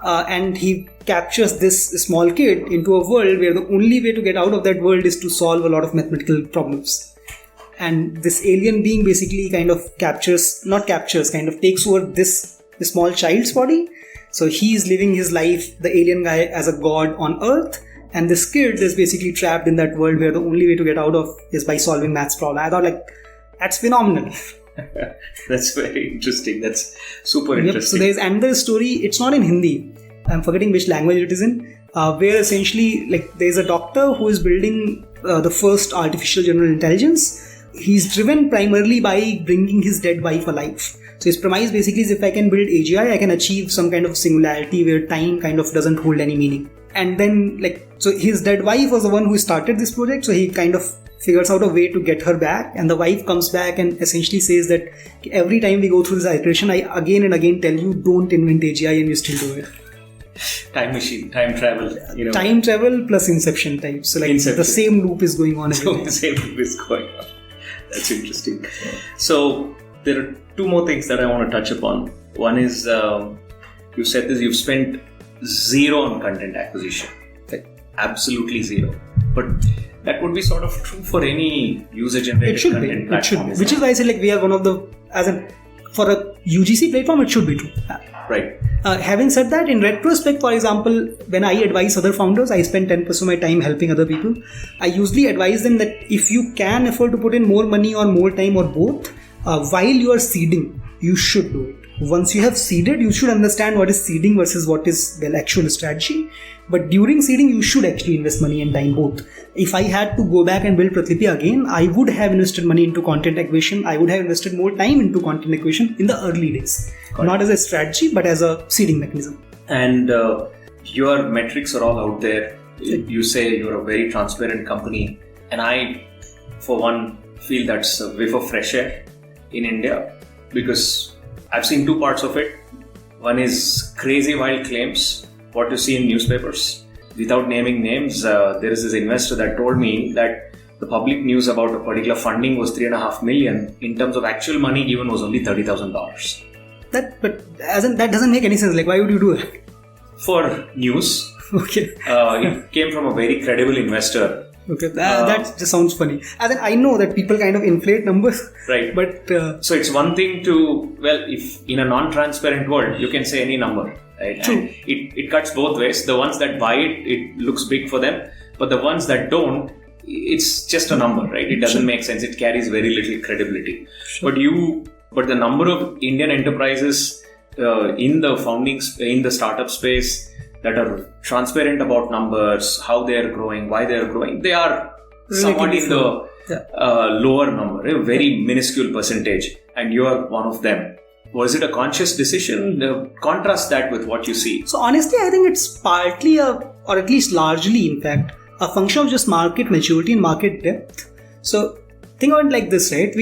and he captures this small kid into a world where the only way to get out of that world is to solve a lot of mathematical problems. And this alien being basically kind of takes over this small child's body. So he is living his life, the alien guy, as a god on Earth. And this kid is basically trapped in that world where the only way to get out of is by solving maths problem. I thought that's phenomenal. That's very interesting. That's super interesting. So there's another story. It's not in Hindi. I'm forgetting which language it is in. Where essentially there's a doctor who is building the first artificial general intelligence. He's driven primarily by bringing his dead wife alive. So his premise basically is if I can build AGI, I can achieve some kind of singularity where time kind of doesn't hold any meaning. And then so his dead wife was the one who started this project, so he kind of figures out a way to get her back, and the wife comes back and essentially says that every time we go through this iteration, I again and again tell you don't invent AGI and you still do it. Time machine, time travel. Time travel plus Inception type. So the same loop is going on every time. The same loop is going on. That's interesting. So there are two more things that I want to touch upon. One is you said this, you've spent zero on content acquisition. Absolutely zero. But that would be sort of true for any user-generated content platform. Which is why I said we are one of the, for a UGC platform, it should be true. Right. Having said that, in retrospect, for example, when I advise other founders, I spend 10% of my time helping other people. I usually advise them that if you can afford to put in more money or more time or both, while you are seeding, you should do it. Once you have seeded, you should understand what is seeding versus what is actual strategy. But during seeding, you should actually invest money and time both. If I had to go back and build Pratilipi again, I would have invested money into content acquisition. I would have invested more time into content acquisition in the early days. Not as a strategy, but as a seeding mechanism. And your metrics are all out there. You say you're a very transparent company. And I, for one, feel that's a whiff of fresh air in India. Because I've seen two parts of it. One is crazy wild claims, what you see in newspapers. Without naming names, there is this investor that told me that the public news about a particular funding was $3.5 million. In terms of actual money given was only $30,000. That doesn't make any sense. Why would you do that? For news. Okay. It came from a very credible investor. Okay, that just sounds funny. I know that people kind of inflate numbers. Right. But so it's one thing to, if in a non-transparent world, you can say any number. Right? True. And it cuts both ways. The ones that buy it, it looks big for them. But the ones that don't, it's just a number, right? It doesn't make sense. It carries very little credibility. Sure. But the number of Indian enterprises in the startup space that are transparent about numbers, how they are growing, why they are growing, they are somewhat in the lower number, a very minuscule percentage. and you are one of them. Was it a conscious decision? Contrast that with what you see. So honestly, I think it's partly or at least largely, in fact, a function of just market maturity and market depth. So think of it like this, right?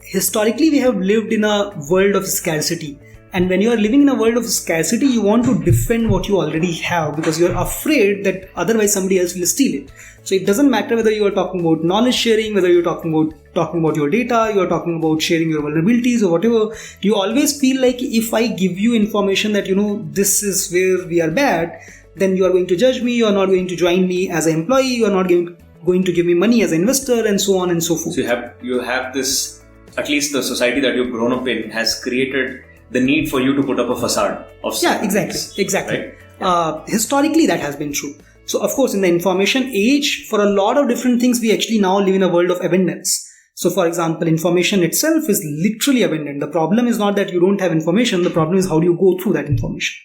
Historically, we have lived in a world of scarcity. And when you are living in a world of scarcity, you want to defend what you already have because you're afraid that otherwise somebody else will steal it. So it doesn't matter whether you are talking about knowledge sharing, whether you're talking about your data, you're talking about sharing your vulnerabilities or whatever. You always feel like if I give you information that, this is where we are bad, then you are going to judge me, you are not going to join me as an employee, you are not going to give me money as an investor, and so on and so forth. So you have this, at least the society that you've grown up in has created the need for you to put up a facade of exactly. Right? Yeah. Historically, that has been true. So, of course, in the information age, for a lot of different things, we actually now live in a world of abundance. So, for example, information itself is literally abundant. The problem is not that you don't have information. The problem is how do you go through that information.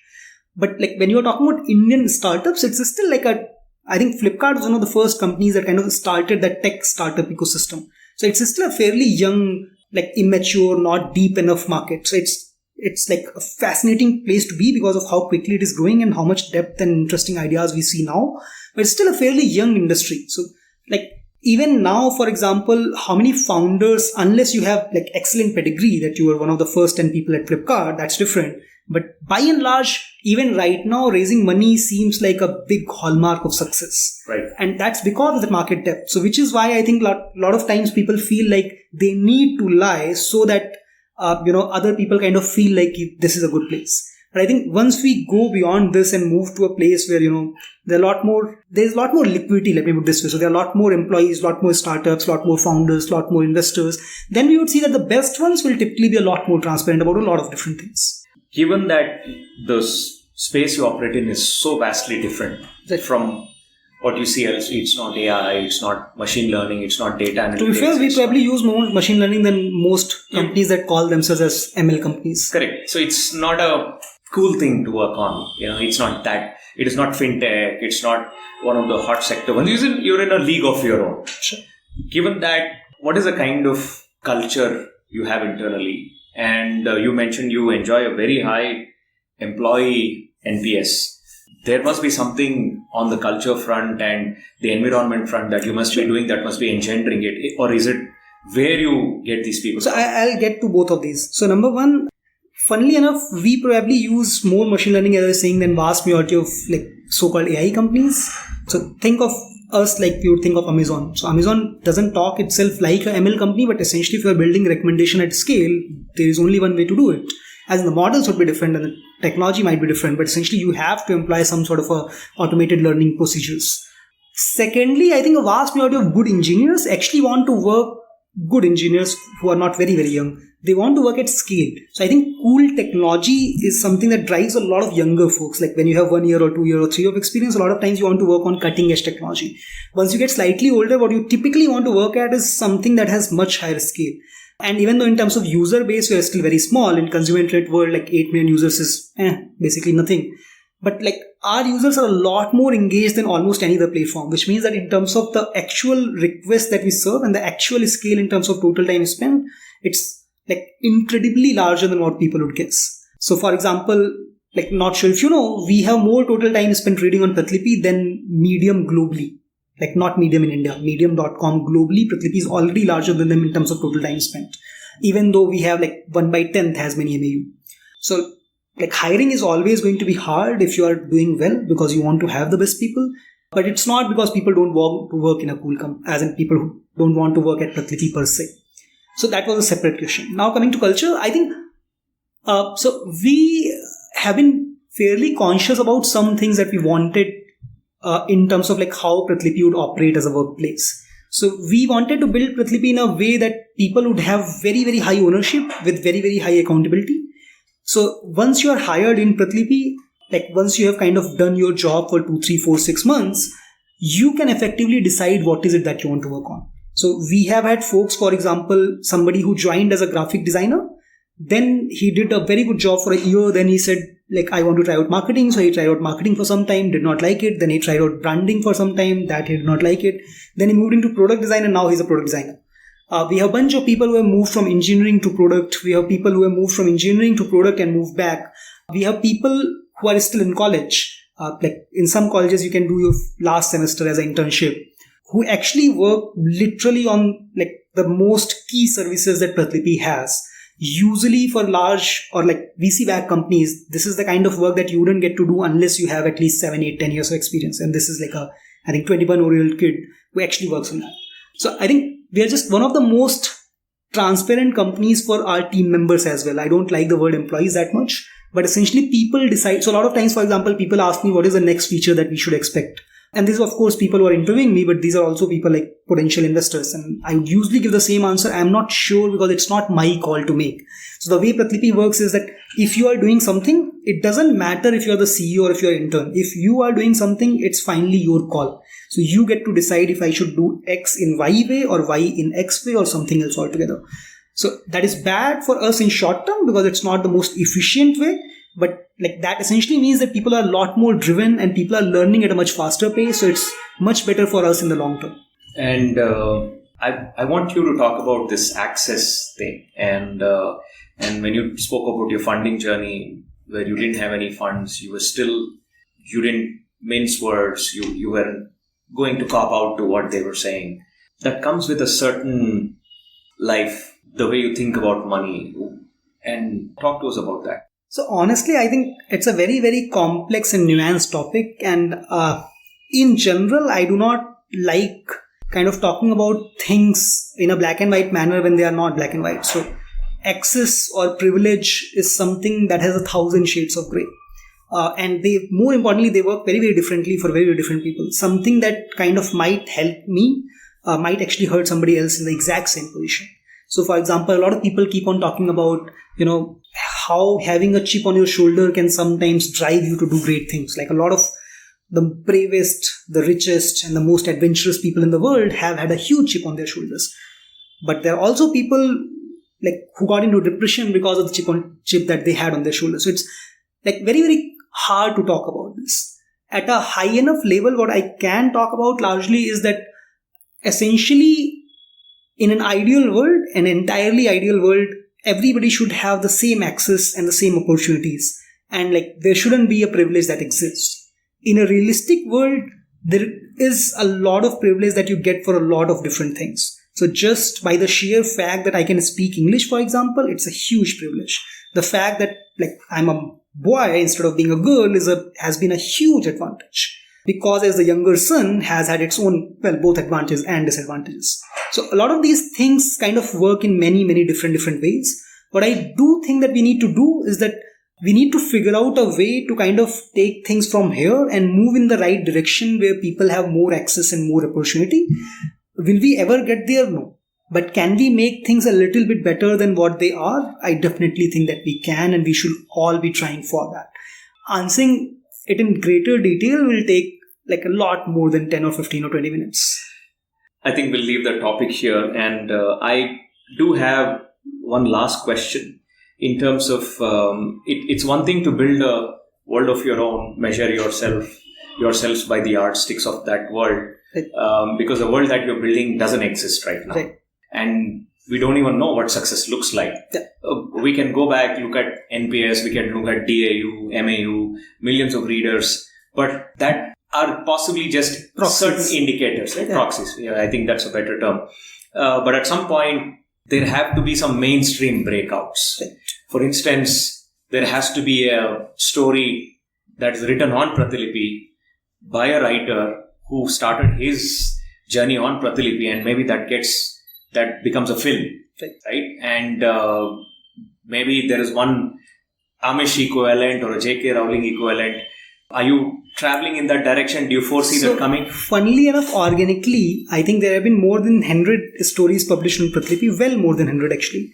But when you're talking about Indian startups, it's still I think Flipkart was one of the first companies that kind of started that tech startup ecosystem. So, it's still a fairly young, immature, not deep enough market. So, it's like a fascinating place to be because of how quickly it is growing and how much depth and interesting ideas we see now. But it's still a fairly young industry. So even now, for example, how many founders, unless you have excellent pedigree that you were one of the first 10 people at Flipkart, that's different. But by and large, even right now, raising money seems like a big hallmark of success. Right. And that's because of the market depth. So which is why I think a lot of times people feel like they need to lie so that other people kind of feel like this is a good place. But I think once we go beyond this and move to a place where, there's a lot more liquidity, let me put it this way. So there are a lot more employees, a lot more startups, a lot more founders, a lot more investors. Then we would see that the best ones will typically be a lot more transparent about a lot of different things. Given that the space you operate in is so vastly different from what you see else, it's not AI, it's not machine learning, it's not data analytics. To be fair, we probably use more machine learning than most companies that call themselves as ML companies. Correct. So it's not a cool thing to work on. It's not that. It is not fintech. It's not one of the hot sector ones. You're in a league of your own. Sure. Given that, what is the kind of culture you have internally? And you mentioned you enjoy a very high employee NPS. There must be something on the culture front and the environment front that you must be doing that must be engendering it. Or is it where you get these people? So I'll get to both of these. So number one, funnily enough, we probably use more machine learning, as I was saying, than vast majority of so-called AI companies. So think of us like you would think of Amazon. So Amazon doesn't talk itself like an ML company, but essentially if you're building recommendation at scale, there is only one way to do it. As in the models would be different and the technology might be different, but essentially you have to employ some sort of automated learning procedures. Secondly, I think a vast majority of good engineers actually want to work, good engineers who are not very, very young. They want to work at scale. So I think cool technology is something that drives a lot of younger folks. Like when you have 1 year or 2 year or 3 year of experience, a lot of times you want to work on cutting edge technology. Once you get slightly older, what you typically want to work at is something that has much higher scale. And even though in terms of user base, we are still very small. In consumer internet world, 8 million users is basically nothing. But our users are a lot more engaged than almost any other platform, which means that in terms of the actual request that we serve and the actual scale in terms of total time spent, it's incredibly larger than what people would guess. So for example, not sure if you know, we have more total time spent reading on Pratilipi than Medium globally. Not Medium in India, Medium.com globally, Pratilipi is already larger than them in terms of total time spent. Even though we have 1/10th as many MAU. So hiring is always going to be hard if you are doing well because you want to have the best people. But it's not because people don't want to work in a cool company, as in people who don't want to work at Pratilipi per se. So that was a separate question. Now coming to culture, I think, so we have been fairly conscious about some things that we wanted in terms of how Pratilipi would operate as a workplace. So we wanted to build Pratilipi in a way that people would have very, very high ownership with very, very high accountability. So once you are hired in Pratilipi, once you have kind of done your job for 2, 3, 4, 6 months, you can effectively decide what is it that you want to work on. So we have had folks, for example, somebody who joined as a graphic designer, then he did a very good job for a year, then he said, I want to try out marketing. So he tried out marketing for some time, did not like it. Then he tried out branding for some time, that he did not like it. Then he moved into product design and now he's a product designer. We have a bunch of people who have moved from engineering to product. We have people who have moved from engineering to product and moved back. We have people who are still in college. Like in some colleges, you can do your last semester as an internship, who actually work literally on like the most key services that Pratilipi has. Usually for large or like VC-backed companies, this is the kind of work that you wouldn't get to do unless you have at least 7, 8, 10 years of experience. And this is like a, I think, 21-year-old kid who actually works on that. So I think we are just one of the most transparent companies for our team members as well. I don't like the word employees that much, but essentially people decide. So a lot of times, for example, people ask me what is the next feature that we should expect. And these are, of course, people who are interviewing me, but these are also people like potential investors. And I would usually give the same answer. I'm not sure because it's not my call to make. So the way Pratilipi works is that if you are doing something, it doesn't matter if you're the CEO or if you're an intern. If you are doing something, it's finally your call. So you get to decide if I should do X in Y way or Y in X way or something else altogether. So that is bad for us in short term because it's not the most efficient way. But like that essentially means that people are a lot more driven and people are learning at a much faster pace. So it's much better for us in the long term. And I want you to talk about this access thing. And when you spoke about your funding journey where you didn't have any funds, you didn't mince words, you weren't going to cop out to what they were saying. That comes with a certain life, the way you think about money. And talk to us about that. So honestly, I think it's a very, very complex and nuanced topic. And in general, I do not like kind of talking about things in a black and white manner when they are not black and white. So access or privilege is something that has 1,000 shades of gray. And they, more importantly, they work very, very differently for very, very different people. Something that kind of might help me might actually hurt somebody else in the exact same position. So for example, a lot of people keep on talking about, how having a chip on your shoulder can sometimes drive you to do great things. Like a lot of the bravest, the richest, and the most adventurous people in the world have had a huge chip on their shoulders. But there are also people like who got into depression because of the chip that they had on their shoulders. So it's like very, very hard to talk about this. At a high enough level, what I can talk about largely is that essentially in an ideal world, an entirely ideal world, everybody should have the same access and the same opportunities. And like there shouldn't be a privilege that exists. In a realistic world, there is a lot of privilege that you get for a lot of different things. So just by the sheer fact that I can speak English, for example, it's a huge privilege. The fact that like I'm a boy instead of being a girl has been a huge advantage. Because as the younger son has had its own, both advantages and disadvantages. So a lot of these things kind of work in many, many different ways. What I do think that we need to do is that we need to figure out a way to kind of take things from here and move in the right direction where people have more access and more opportunity. Will we ever get there? No. But can we make things a little bit better than what they are? I definitely think that we can, and we should all be trying for that. Answering it in greater detail will take like a lot more than 10 or 15 or 20 minutes. I think we'll leave the topic here. And I do have one last question in terms of it's one thing to build a world of your own, measure yourselves by the yardsticks of that world, right. Because the world that you're building doesn't exist right now. Right. And we don't even know what success looks like. Yeah. We can go back, look at NPS, we can look at DAU, MAU, millions of readers, but that are possibly just proxies. Certain indicators, right? Yeah. Proxies. Yeah, I think that's a better term. But at some point, there have to be some mainstream breakouts. Right. For instance, there has to be a story that's written on Pratilipi by a writer who started his journey on Pratilipi, and maybe that becomes a film, right? And maybe there is one Amish equivalent or a J.K. Rowling equivalent. Are you traveling in that direction? Do you foresee that coming? Funnily enough, organically, I think there have been more than 100 stories published on Pratilipi, well more than 100 actually,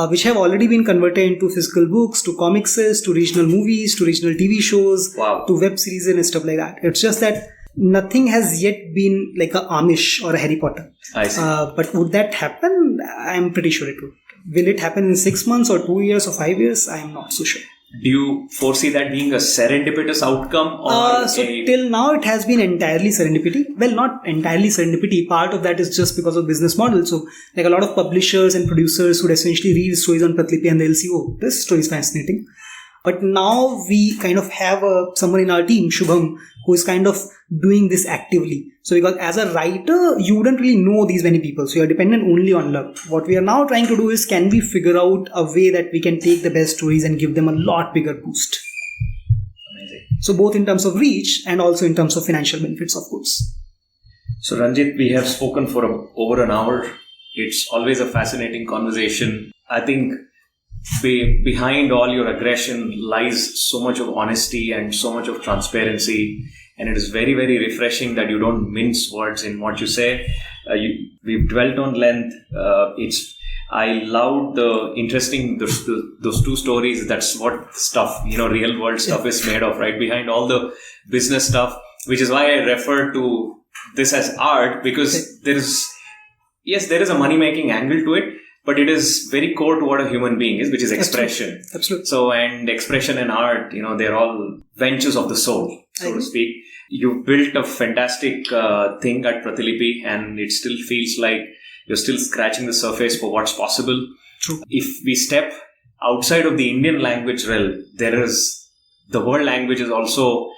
which have already been converted into physical books, to comicses, to regional movies, to regional TV shows, wow. to web series and stuff like that. It's just that nothing has yet been like a Amish or a Harry Potter. I see. But would that happen? I'm pretty sure it would. Will it happen in 6 months or 2 years or 5 years? I am not so sure. Do you foresee that being a serendipitous outcome? Or till now it has been entirely serendipity. Well, not entirely serendipity. Part of that is just because of business model. So like a lot of publishers and producers would essentially read stories on Pratilipi and they'll see, oh, this story is fascinating. But now we kind of have someone in our team, Shubham, who is kind of doing this actively. So because as a writer, you wouldn't really know these many people. So you're dependent only on luck. What we are now trying to do is, can we figure out a way that we can take the best stories and give them a lot bigger boost? Amazing. So both in terms of reach and also in terms of financial benefits, of course. So Ranjeet, we have spoken for over an hour. It's always a fascinating conversation. I think behind all your aggression lies so much of honesty and so much of transparency, and it is very, very refreshing that you don't mince words in what you say. We've dwelt on length. I loved those two stories. That's what stuff, real world stuff is made of, right? Behind all the business stuff, which is why I refer to this as art, because there is a money making angle to it. But it is very core to what a human being is, which is expression. Absolutely. So, and expression and art, they're all ventures of the soul, so to speak. You built a fantastic thing at Pratilipi, and it still feels like you're still scratching the surface for what's possible. True. If we step outside of the Indian language realm, the world languages also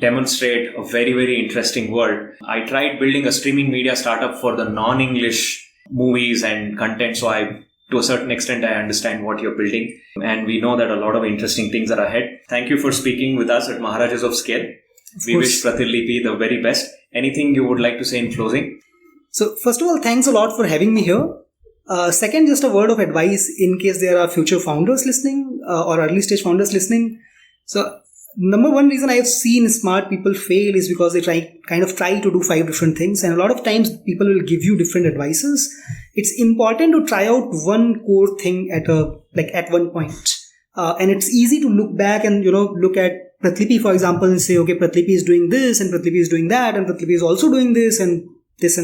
demonstrate a very, very interesting world. I tried building a streaming media startup for the non-English movies and content, so to a certain extent I understand what you're building, and we know that a lot of interesting things are ahead. Thank you for speaking with us at Maharajas of Scale. We wish Pratilipi the very best. Anything you would like to say in closing? So first of all, thanks a lot for having me here. Second, just a word of advice in case there are future founders listening or early stage founders listening. So number one reason I have seen smart people fail is because they try to do 5 different things, and a lot of times people will give you different advices. It's important to try out one core thing at one point, and it's easy to look back and look at Pratilipi, for example, and say, okay, Pratilipi is doing this and Pratilipi is doing that and Pratilipi is also doing this and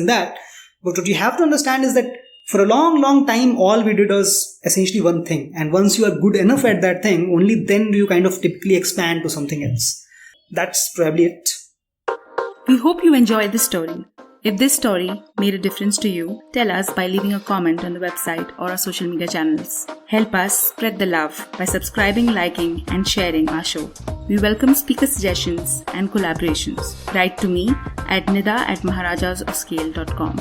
that. But what you have to understand is that for a long, long time, all we did was essentially one thing. And once you are good enough at that thing, only then do you kind of typically expand to something else. That's probably it. We hope you enjoyed this story. If this story made a difference to you, tell us by leaving a comment on the website or our social media channels. Help us spread the love by subscribing, liking, and sharing our show. We welcome speaker suggestions and collaborations. Write to me at nida@maharajasofscale.com.